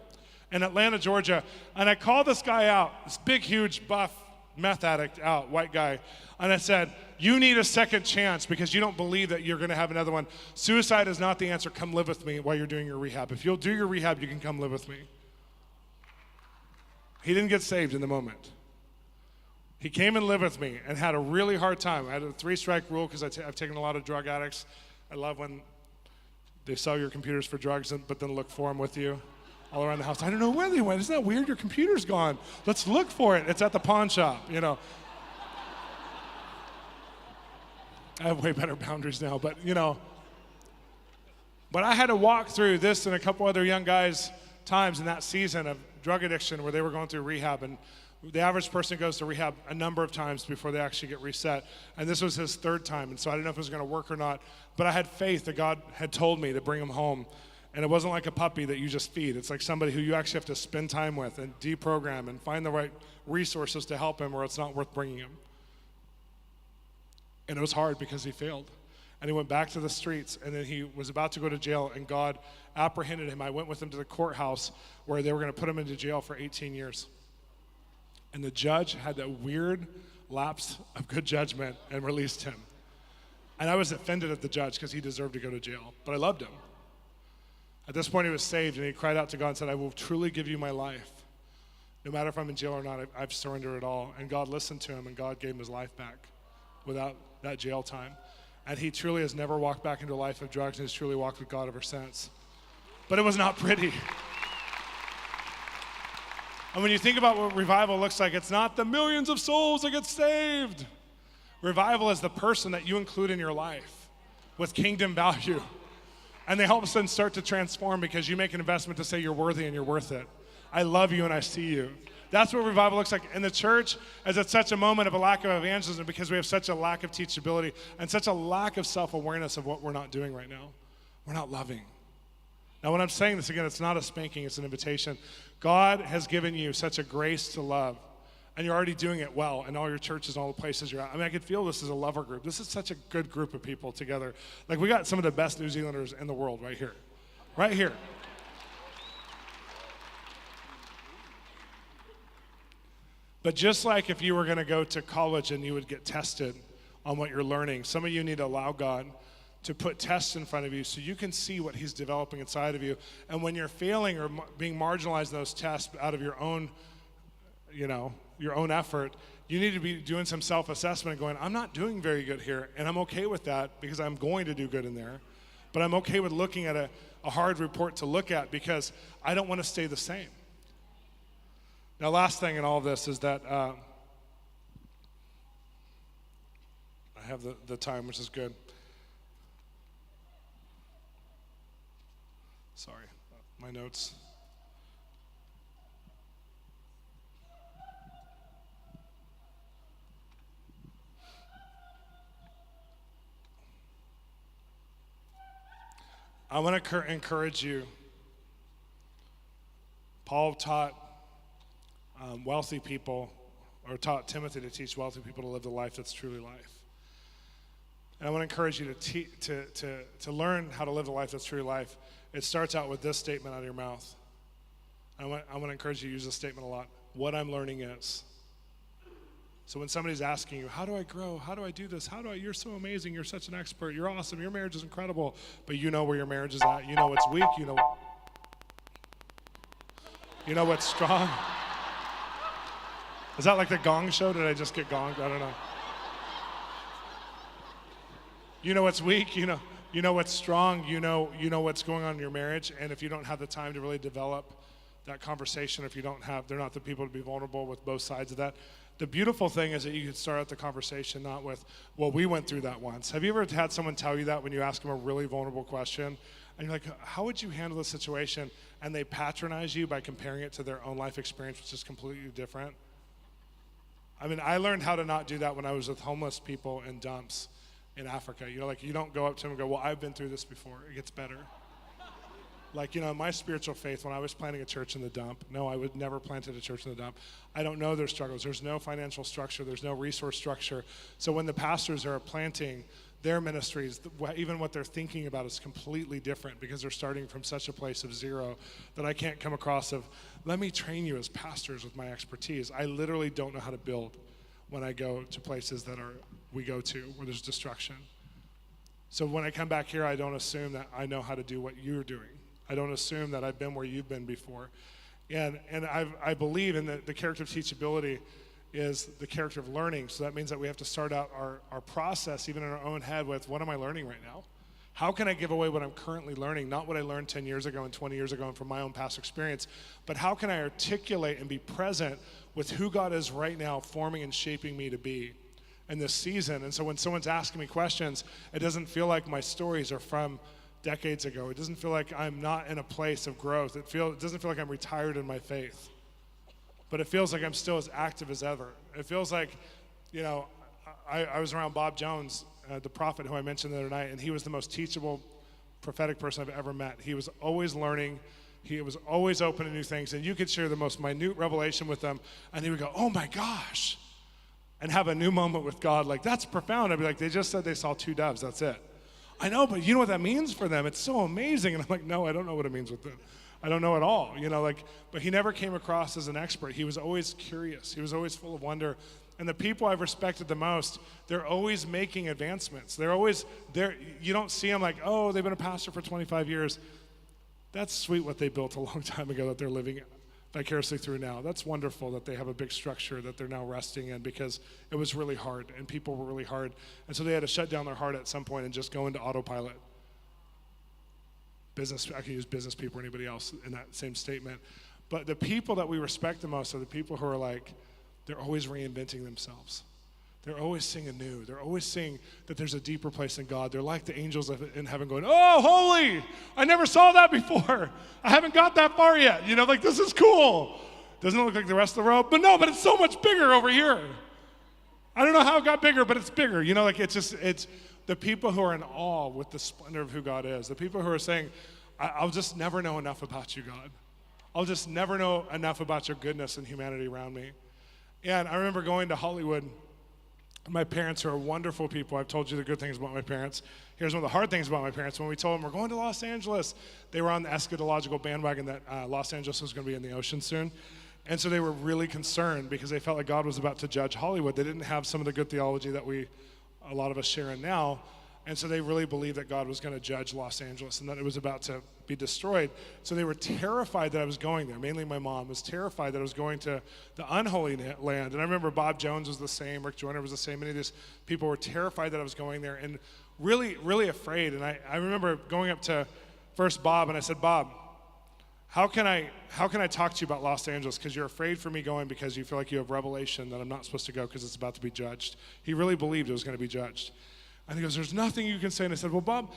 in Atlanta, Georgia. And I called this guy out, this big, huge, buff meth addict out, white guy. And I said, you need a second chance because you don't believe that you're going to have another one. Suicide is not the answer. Come live with me while you're doing your rehab. If you'll do your rehab, you can come live with me. He didn't get saved in the moment. He came and lived with me and had a really hard time. I had a 3-strike rule because I've taken a lot of drug addicts. I love when they sell your computers for drugs, but then look for them with you all around the house. I don't know where they went. Isn't that weird? Your computer's gone. Let's look for it. It's at the pawn shop, you know. I have way better boundaries now, but you know. But I had to walk through this and a couple other young guys' times in that season of drug addiction where they were going through rehab, and the average person goes to rehab a number of times before they actually get reset. And this was his 3rd time, and so I didn't know if it was going to work or not. But I had faith that God had told me to bring him home. And it wasn't like a puppy that you just feed. It's like somebody who you actually have to spend time with and deprogram and find the right resources to help him, or it's not worth bringing him. And it was hard because he failed. And he went back to the streets, and then he was about to go to jail, and God apprehended him. I went with him to the courthouse where they were going to put him into jail for 18 years. And the judge had that weird lapse of good judgment and released him. And I was offended at the judge because he deserved to go to jail, but I loved him. At this point, he was saved, and he cried out to God and said, I will truly give you my life. No matter if I'm in jail or not, I've surrendered it all. And God listened to him, and God gave him his life back without that jail time. And he truly has never walked back into a life of drugs and has truly walked with God ever since. But it was not pretty. And when you think about what revival looks like, it's not the millions of souls that get saved. Revival is the person that you include in your life with kingdom value. And they all of a sudden start to transform because you make an investment to say you're worthy and you're worth it. I love you and I see you. That's what revival looks like. In the church, as it's such a moment of a lack of evangelism because we have such a lack of teachability and such a lack of self-awareness of what we're not doing right now. We're not loving. Now, when I'm saying this again, it's not a spanking, it's an invitation. God has given you such a grace to love, and you're already doing it well in all your churches and all the places you're at. I mean, I could feel this as a lover group. This is such a good group of people together. Like, we got some of the best New Zealanders in the world right here. Right here. But just like if you were going to go to college and you would get tested on what you're learning, some of you need to allow God to put tests in front of you so you can see what he's developing inside of you. And when you're failing or being marginalized in those tests out of your own, your own effort, you need to be doing some self-assessment and going, I'm not doing very good here, and I'm okay with that because I'm going to do good in there. But I'm okay with looking at a hard report to look at because I don't want to stay the same. Now, last thing in all of this is that I have the time, which is good. Sorry, my notes. I want to encourage you. Paul taught wealthy people, or taught Timothy to teach wealthy people to live the life that's truly life. And I want to encourage you to learn how to live the life that's truly life. It starts out with this statement out of your mouth. I want to encourage you to use this statement a lot. What I'm learning is. So when somebody's asking you, how do I grow? How do I do this? You're so amazing. You're such an expert. You're awesome. Your marriage is incredible. But you know where your marriage is at. You know what's weak. You know what's strong. Is that like the Gong Show? Did I just get gonged? I don't know. You know what's weak. You know what's strong. You know what's going on in your marriage. And if you don't have the time to really develop that conversation, if they're not the people to be vulnerable with both sides of that. The beautiful thing is that you can start out the conversation not with, well, we went through that once. Have you ever had someone tell you that when you ask them a really vulnerable question? And you're like, how would you handle the situation? And they patronize you by comparing it to their own life experience, which is completely different. I mean, I learned how to not do that when I was with homeless people in dumps in Africa. You don't go up to them and go, well, I've been through this before. It gets better. My spiritual faith, when I was planting a church in the dump, no, I would never planted a church in the dump. I don't know their struggles. There's no financial structure. There's no resource structure. So when the pastors are planting their ministries, even what they're thinking about is completely different because they're starting from such a place of zero that I can't come across of, let me train you as pastors with my expertise. I literally don't know how to build when I go to places we go to where there's destruction. So when I come back here, I don't assume that I know how to do what you're doing. I don't assume that I've been where you've been before. And I believe in the character of teachability is the character of learning. So that means that we have to start out our process, even in our own head, with what am I learning right now? How can I give away what I'm currently learning? Not what I learned 10 years ago and 20 years ago and from my own past experience, but how can I articulate and be present with who God is right now forming and shaping me to be in this season? And so when someone's asking me questions, it doesn't feel like my stories are from decades ago. It doesn't feel like I'm not in a place of growth. It doesn't feel like I'm retired in my faith. But it feels like I'm still as active as ever. It feels like, I was around Bob Jones, the prophet who I mentioned the other night, and he was the most teachable, prophetic person I've ever met. He was always learning. He was always open to new things. And you could share the most minute revelation with them, and he would go, oh my gosh, and have a new moment with God. Like, that's profound. I'd be like, they just said they saw two doves. That's it. I know, but you know what that means for them? It's so amazing. And I'm like, no, I don't know what it means with them. I don't know at all, but he never came across as an expert. He was always curious. He was always full of wonder. And the people I've respected the most, they're always making advancements. They're always there. You don't see them like, oh, they've been a pastor for 25 years. That's sweet what they built a long time ago that they're living vicariously through now. That's wonderful that they have a big structure that they're now resting in, because it was really hard and people were really hard. And so they had to shut down their heart at some point and just go into autopilot. I can use business people or anybody else in that same statement. But the people that we respect the most are the people who are like, they're always reinventing themselves. They're always seeing anew. They're always seeing that there's a deeper place in God. They're like the angels in heaven going, oh, holy, I never saw that before. I haven't got that far yet. This is cool. Doesn't look like the rest of the road, but it's so much bigger over here. I don't know how it got bigger, but it's bigger. It's the people who are in awe with the splendor of who God is. The people who are saying, I'll just never know enough about you, God. I'll just never know enough about your goodness and humanity around me. And I remember going to Hollywood. My parents are wonderful people. I've told you the good things about my parents. Here's one of the hard things about my parents. When we told them we're going to Los Angeles, they were on the eschatological bandwagon that Los Angeles was going to be in the ocean soon. And so they were really concerned because they felt like God was about to judge Hollywood. They didn't have some of the good theology that a lot of us share in now. And so they really believed that God was going to judge Los Angeles and that it was about to be destroyed. So they were terrified that I was going there. Mainly my mom was terrified that I was going to the unholy land. And I remember Bob Jones was the same, Rick Joyner was the same. Many of these people were terrified that I was going there and really, really afraid. And I remember going up to first Bob and I said, Bob, how can I talk to you about Los Angeles? Because you're afraid for me going because you feel like you have revelation that I'm not supposed to go because it's about to be judged. He really believed it was going to be judged. And he goes, there's nothing you can say. And I said, well, Bob,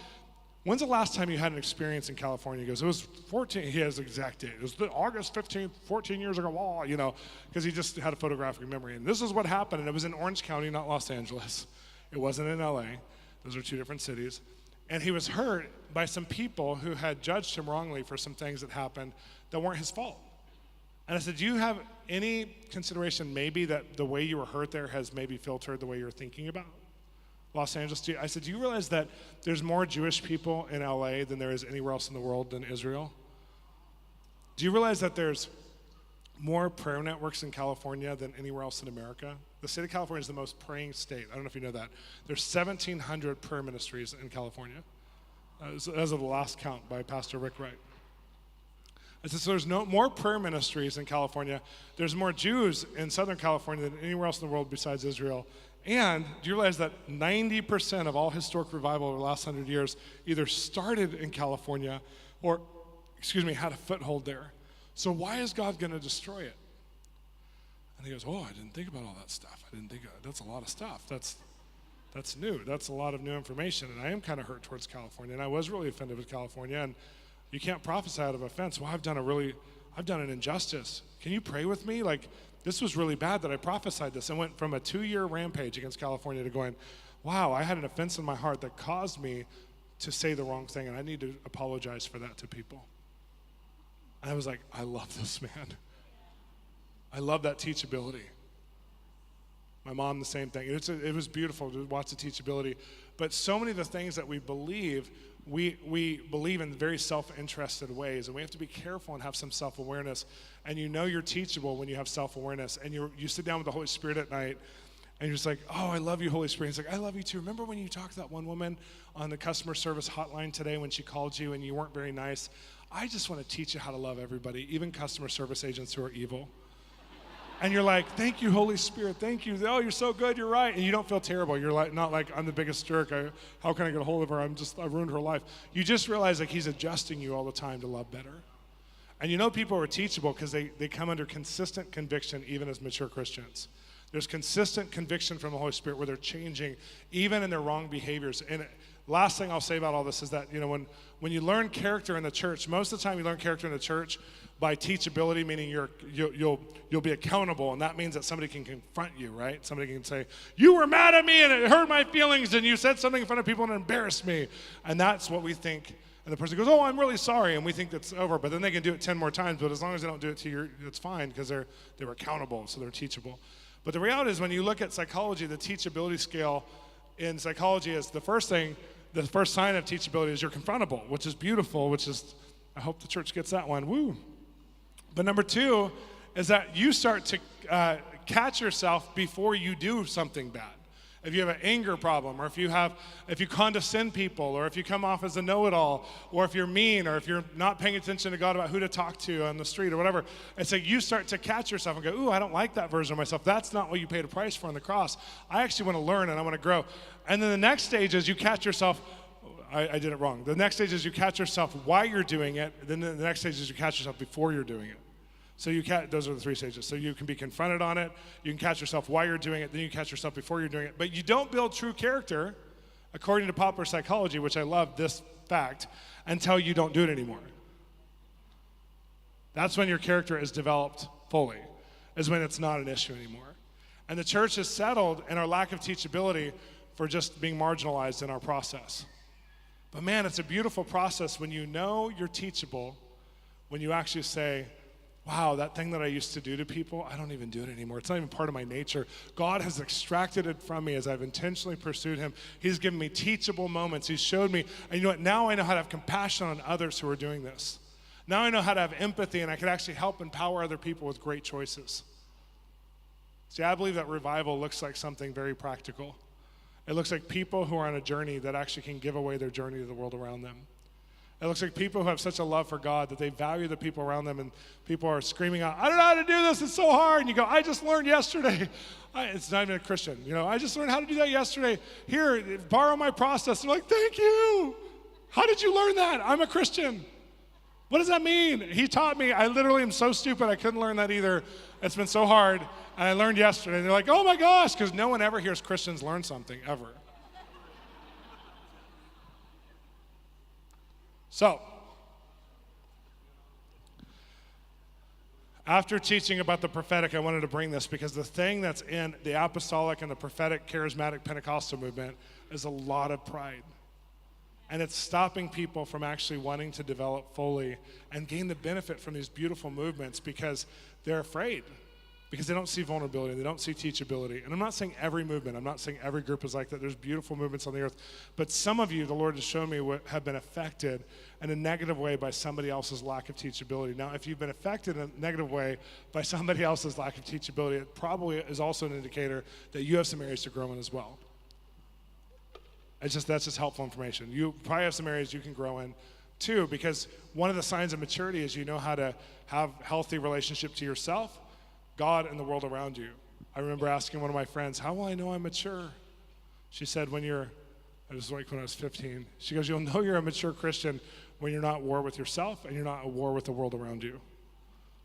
when's the last time you had an experience in California? He goes, it was 14. He has the exact date. It was August 15th, 14 years ago, because he just had a photographic memory. And this is what happened. And it was in Orange County, not Los Angeles. It wasn't in LA. Those are two different cities. And he was hurt by some people who had judged him wrongly for some things that happened that weren't his fault. And I said, do you have any consideration maybe that the way you were hurt there has maybe filtered the way you're thinking about Los Angeles? I said, do you realize that there's more Jewish people in LA than there is anywhere else in the world than Israel? Do you realize that there's more prayer networks in California than anywhere else in America? The state of California is the most praying state. I don't know if you know that. There's 1,700 prayer ministries in California, as of the last count by Pastor Rick Wright. I said, so there's more prayer ministries in California. There's more Jews in Southern California than anywhere else in the world besides Israel. And do you realize that 90% of all historic revival over the last 100 years either started in California or, had a foothold there? So why is God going to destroy it? And he goes, oh, I didn't think about all that stuff. That's a lot of stuff. That's new. That's a lot of new information. And I am kind of hurt towards California. And I was really offended with California. And you can't prophesy out of offense. Well, I've done an injustice. Can you pray with me? This was really bad that I prophesied this. I went from a 2-year rampage against California to going, wow, I had an offense in my heart that caused me to say the wrong thing, and I need to apologize for that to people. And I was like, I love this, man. I love that teachability. My mom, the same thing. It was beautiful to watch the teachability. But so many of the things that we believe in very self-interested ways, and we have to be careful and have some self-awareness. And you're teachable when you have self-awareness, and you sit down with the Holy Spirit at night, and you're just like, oh, I love you, Holy Spirit. He's like, I love you too. Remember when you talked to that one woman on the customer service hotline today when she called you and you weren't very nice? I just want to teach you how to love everybody, even customer service agents who are evil. And you're like, thank you, Holy Spirit, thank you. Oh, you're so good, you're right. And you don't feel terrible. You're not like, I'm the biggest jerk. How can I get a hold of her? I ruined her life. You just realize he's adjusting you all the time to love better. And people are teachable because they come under consistent conviction even as mature Christians. There's consistent conviction from the Holy Spirit where they're changing even in their wrong behaviors. And last thing I'll say about all this is that, when you learn character in the church, most of the time you learn character in the church by teachability, meaning you'll be accountable, and that means that somebody can confront you, right? Somebody can say, you were mad at me and it hurt my feelings and you said something in front of people and it embarrassed me. And that's what we think. And the person goes, oh, I'm really sorry, and we think that's over. But then they can do it 10 more times, but as long as they don't do it to you, it's fine because they were accountable, so they're teachable. But the reality is when you look at psychology, the teachability scale in psychology is the first thing, the first sign of teachability is you're confrontable, which is beautiful, which is, I hope the church gets that one, woo. But number 2 is that you start to catch yourself before you do something bad. If you have an anger problem, or if you condescend people, or if you come off as a know-it-all, or if you're mean, or if you're not paying attention to God about who to talk to on the street or whatever, it's like you start to catch yourself and go, ooh, I don't like that version of myself. That's not what you paid a price for on the cross. I actually want to learn and I want to grow. And then the next stage is you catch yourself, I did it wrong. The next stage is you catch yourself while you're doing it. Then the next stage is you catch yourself before you're doing it. So those are the 3 stages. So you can be confronted on it, you can catch yourself while you're doing it, then you catch yourself before you're doing it. But you don't build true character, according to popular psychology, which I love this fact, until you don't do it anymore. That's when your character is developed fully, is when it's not an issue anymore. And the church is settled in our lack of teachability for just being marginalized in our process. But man, it's a beautiful process when you know you're teachable, when you actually say, wow, that thing that I used to do to people, I don't even do it anymore. It's not even part of my nature. God has extracted it from me as I've intentionally pursued him. He's given me teachable moments. He's showed me, and you know what, now I know how to have compassion on others who are doing this. Now I know how to have empathy, and I can actually help empower other people with great choices. See, I believe that revival looks like something very practical. It looks like people who are on a journey that actually can give away their journey to the world around them. It looks like people who have such a love for God that they value the people around them, and people are screaming out, I don't know how to do this, it's so hard. And you go, I just learned yesterday. It's not even a Christian. You know, I just learned how to do that yesterday. Here, borrow my process. They're like, thank you. How did you learn that? I'm a Christian. What does that mean? He taught me. I literally am so stupid, I couldn't learn that either. It's been so hard. And I learned yesterday. And they're like, oh my gosh, because no one ever hears Christians learn something, ever. So, after teaching about the prophetic, I wanted to bring this because the thing that's in the apostolic and the prophetic, charismatic, Pentecostal movement is a lot of pride. And it's stopping people from actually wanting to develop fully and gain the benefit from these beautiful movements because they're afraid. Because they don't see vulnerability, they don't see teachability. And I'm not saying every movement, I'm not saying every group is like that. There's beautiful movements on the earth. But some of you, the Lord has shown me, have been affected in a negative way by somebody else's lack of teachability. Now, if you've been affected in a negative way by somebody else's lack of teachability, it probably is also an indicator that you have some areas to grow in as well. That's just helpful information. You probably have some areas you can grow in too, because one of the signs of maturity is you know how to have healthy relationship to yourself, God, and the world around you. I remember asking one of my friends, how will I know I'm mature? She said, it was like when I was 15. She goes, you'll know you're a mature Christian when you're not at war with yourself and you're not at war with the world around you.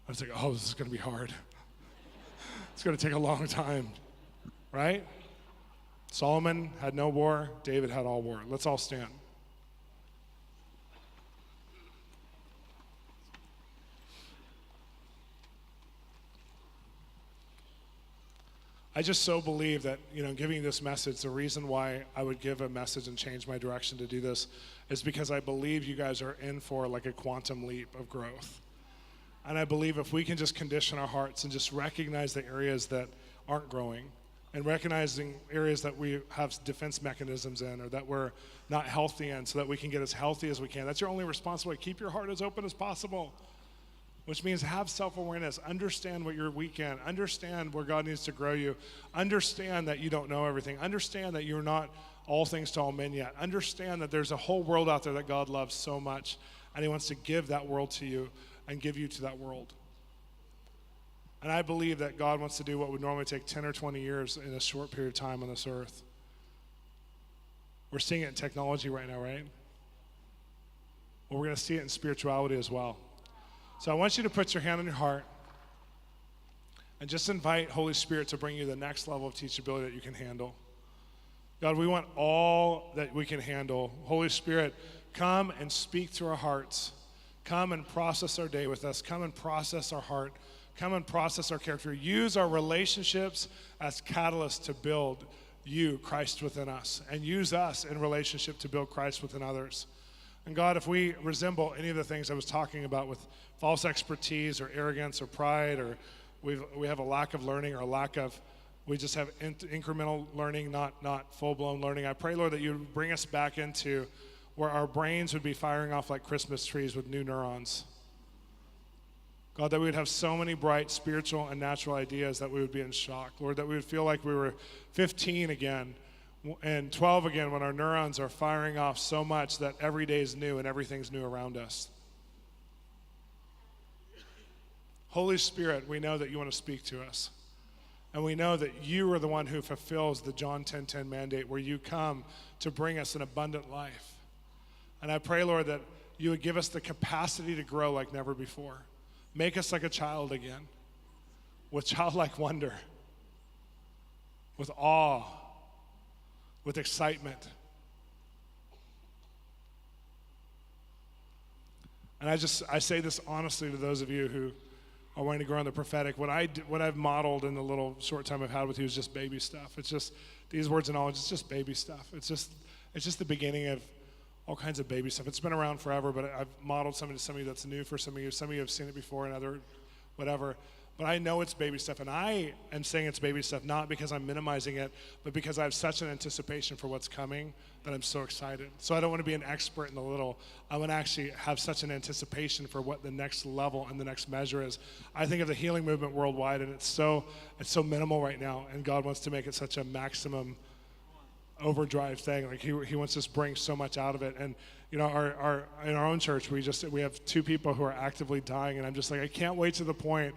I was like, oh, this is going to be hard. It's going to take a long time, right? Solomon had no war. David had all war. Let's all stand. I just so believe that, giving this message, the reason why I would give a message and change my direction to do this is because I believe you guys are in for like a quantum leap of growth. And I believe if we can just condition our hearts and just recognize the areas that aren't growing and recognizing areas that we have defense mechanisms in or that we're not healthy in so that we can get as healthy as we can. That's your only responsibility. Keep your heart as open as possible. Which means have self-awareness, understand what you're weak in, understand where God needs to grow you, understand that you don't know everything, understand that you're not all things to all men yet, understand that there's a whole world out there that God loves so much, and he wants to give that world to you and give you to that world. And I believe that God wants to do what would normally take 10 or 20 years in a short period of time on this earth. We're seeing it in technology right now, right? Well, we're going to see it in spirituality as well. So I want you to put your hand on your heart and just invite Holy Spirit to bring you the next level of teachability that you can handle. God, we want all that we can handle. Holy Spirit, come and speak to our hearts. Come and process our day with us. Come and process our heart. Come and process our character. Use our relationships as catalysts to build you, Christ, within us. And use us in relationship to build Christ within others. And God, if we resemble any of the things I was talking about with false expertise or arrogance or pride, or we have a lack of learning or a lack of we just have incremental learning, not full-blown learning. I pray, Lord, that you would bring us back into where our brains would be firing off like Christmas trees with new neurons. God, that we would have so many bright spiritual and natural ideas that we would be in shock. Lord, that we would feel like we were 15 again and 12 again when our neurons are firing off so much that every day is new and everything's new around us. Holy Spirit, we know that you want to speak to us. And we know that you are the one who fulfills the John 10:10 mandate where you come to bring us an abundant life. And I pray, Lord, that you would give us the capacity to grow like never before. Make us like a child again, with childlike wonder, with awe, with excitement. And I say this honestly to those of you who are wanting to grow in the prophetic. What I've modeled in the little short time I've had with you is just baby stuff. It's just these words of knowledge. It's just baby stuff. It's just the beginning of all kinds of baby stuff. It's been around forever, but I've modeled something to some of you that's new for some of you. Some of you have seen it before and other whatever. But I know it's baby stuff, and I am saying it's baby stuff not because I'm minimizing it, but because I have such an anticipation for what's coming that I'm so excited. So I don't want to be an expert in the little. I want to actually have such an anticipation for what the next level and the next measure is. I think of the healing movement worldwide, and it's so minimal right now, and God wants to make it such a maximum overdrive thing. Like he wants us to bring so much out of it. And you know, our in our own church, we have 2 people who are actively dying, and I'm just like, I can't wait to the point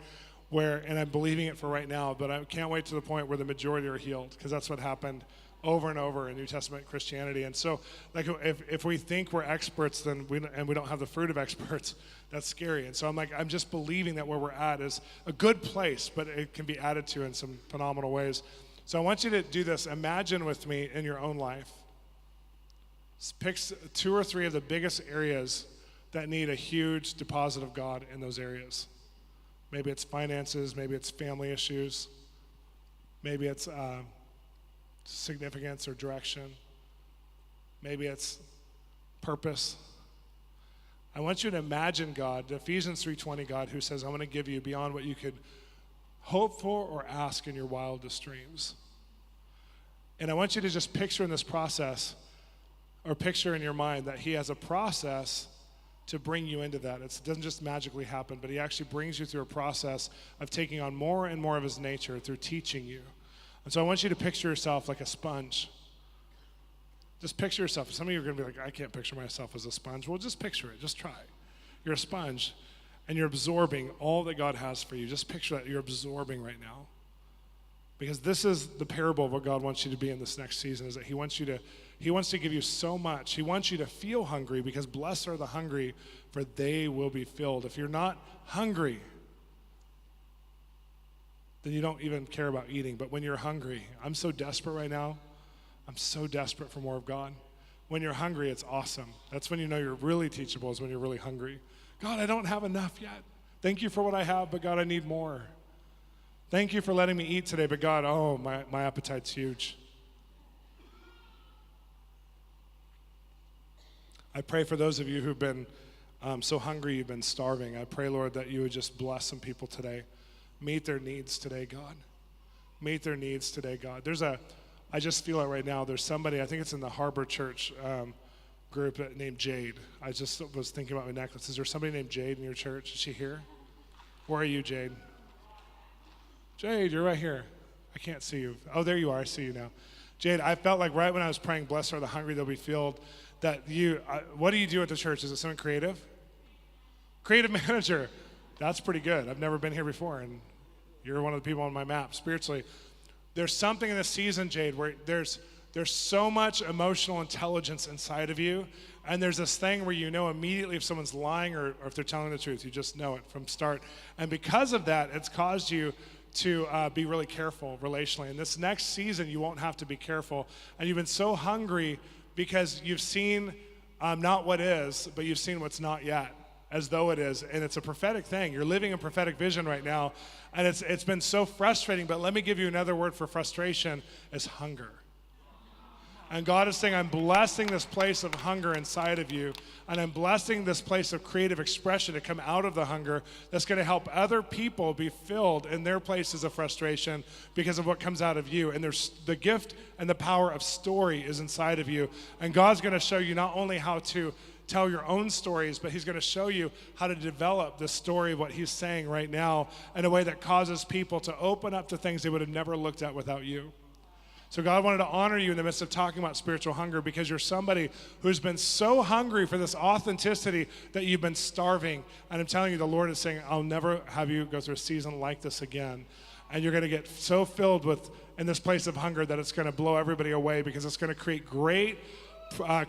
where, and I'm believing it for right now, but I can't wait to the point where the majority are healed, because that's what happened over and over in New Testament Christianity. And so, like, if we think we're experts, then we don't have the fruit of experts, that's scary. And so I'm just believing that where we're at is a good place, but it can be added to in some phenomenal ways. So I want you to do this. Imagine with me in your own life. Pick 2 or 3 of the biggest areas that need a huge deposit of God in those areas. Maybe it's finances, maybe it's family issues, maybe it's significance or direction, maybe it's purpose. I want you to imagine God, the Ephesians 3:20 God, who says, I'm going to give you beyond what you could hope for or ask in your wildest dreams. And I want you to just picture in this process, or picture in your mind that he has a process to bring you into that. It doesn't just magically happen, but he actually brings you through a process of taking on more and more of his nature through teaching you. And so I want you to picture yourself like a sponge. Just picture yourself. Some of you are going to be like, I can't picture myself as a sponge. Well, just picture it. Just try. You're a sponge, and you're absorbing all that God has for you. Just picture that you're absorbing right now. Because this is the parable of what God wants you to be in this next season, is that he wants to give you so much. He wants you to feel hungry, because blessed are the hungry, for they will be filled. If you're not hungry, then you don't even care about eating. But when you're hungry, I'm so desperate right now. I'm so desperate for more of God. When you're hungry, it's awesome. That's when you know you're really teachable, is when you're really hungry. God, I don't have enough yet. Thank you for what I have, but God, I need more. Thank you for letting me eat today, but God, oh, my appetite's huge. I pray for those of you who've been so hungry you've been starving. I pray, Lord, that you would just bless some people today. Meet their needs today, God. Meet their needs today, God. I just feel it right now. There's somebody, I think it's in the Harbor Church group named Jade. I just was thinking about my necklace. Is there somebody named Jade in your church? Is she here? Where are you, Jade? Jade, you're right here. I can't see you. Oh, there you are. I see you now. Jade, I felt like right when I was praying, blessed are the hungry, they'll be filled, that what do you do at the church? Is it something creative? Creative manager. That's pretty good. I've never been here before, and you're one of the people on my map spiritually. There's something in this season, Jade, where there's so much emotional intelligence inside of you, and there's this thing where you know immediately if someone's lying or if they're telling the truth. You just know it from start. And because of that, it's caused you to be really careful relationally. In this next season, you won't have to be careful. And you've been so hungry because you've seen not what is, but you've seen what's not yet, as though it is. And it's a prophetic thing. You're living a prophetic vision right now. And it's been so frustrating. But let me give you another word for frustration, is hunger. And God is saying, I'm blessing this place of hunger inside of you, and I'm blessing this place of creative expression to come out of the hunger that's going to help other people be filled in their places of frustration because of what comes out of you. And there's the gift and the power of story is inside of you. And God's going to show you not only how to tell your own stories, but he's going to show you how to develop the story of what he's saying right now in a way that causes people to open up to things they would have never looked at without you. So God wanted to honor you in the midst of talking about spiritual hunger because you're somebody who's been so hungry for this authenticity that you've been starving. And I'm telling you, the Lord is saying, I'll never have you go through a season like this again. And you're going to get so filled with in this place of hunger that it's going to blow everybody away because it's going to create great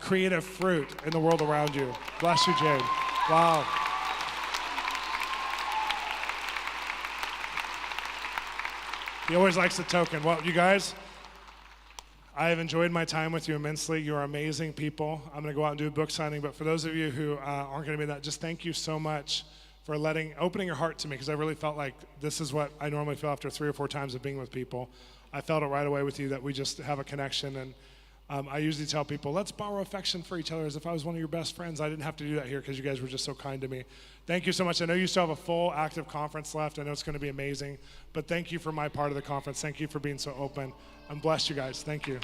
creative fruit in the world around you. Bless you, Jade. Wow. He always likes the token. Well, you guys, I have enjoyed my time with you immensely. You are amazing people. I'm going to go out and do a book signing, but for those of you who aren't going to be that, just thank you so much for opening your heart to me, because I really felt like this is what I normally feel after 3 or 4 times of being with people. I felt it right away with you that we just have a connection, and I usually tell people, let's borrow affection for each other as if I was one of your best friends. I didn't have to do that here because you guys were just so kind to me. Thank you so much. I know you still have a full active conference left. I know it's going to be amazing, but thank you for my part of the conference. Thank you for being so open. I'm blessed, you guys. Thank you.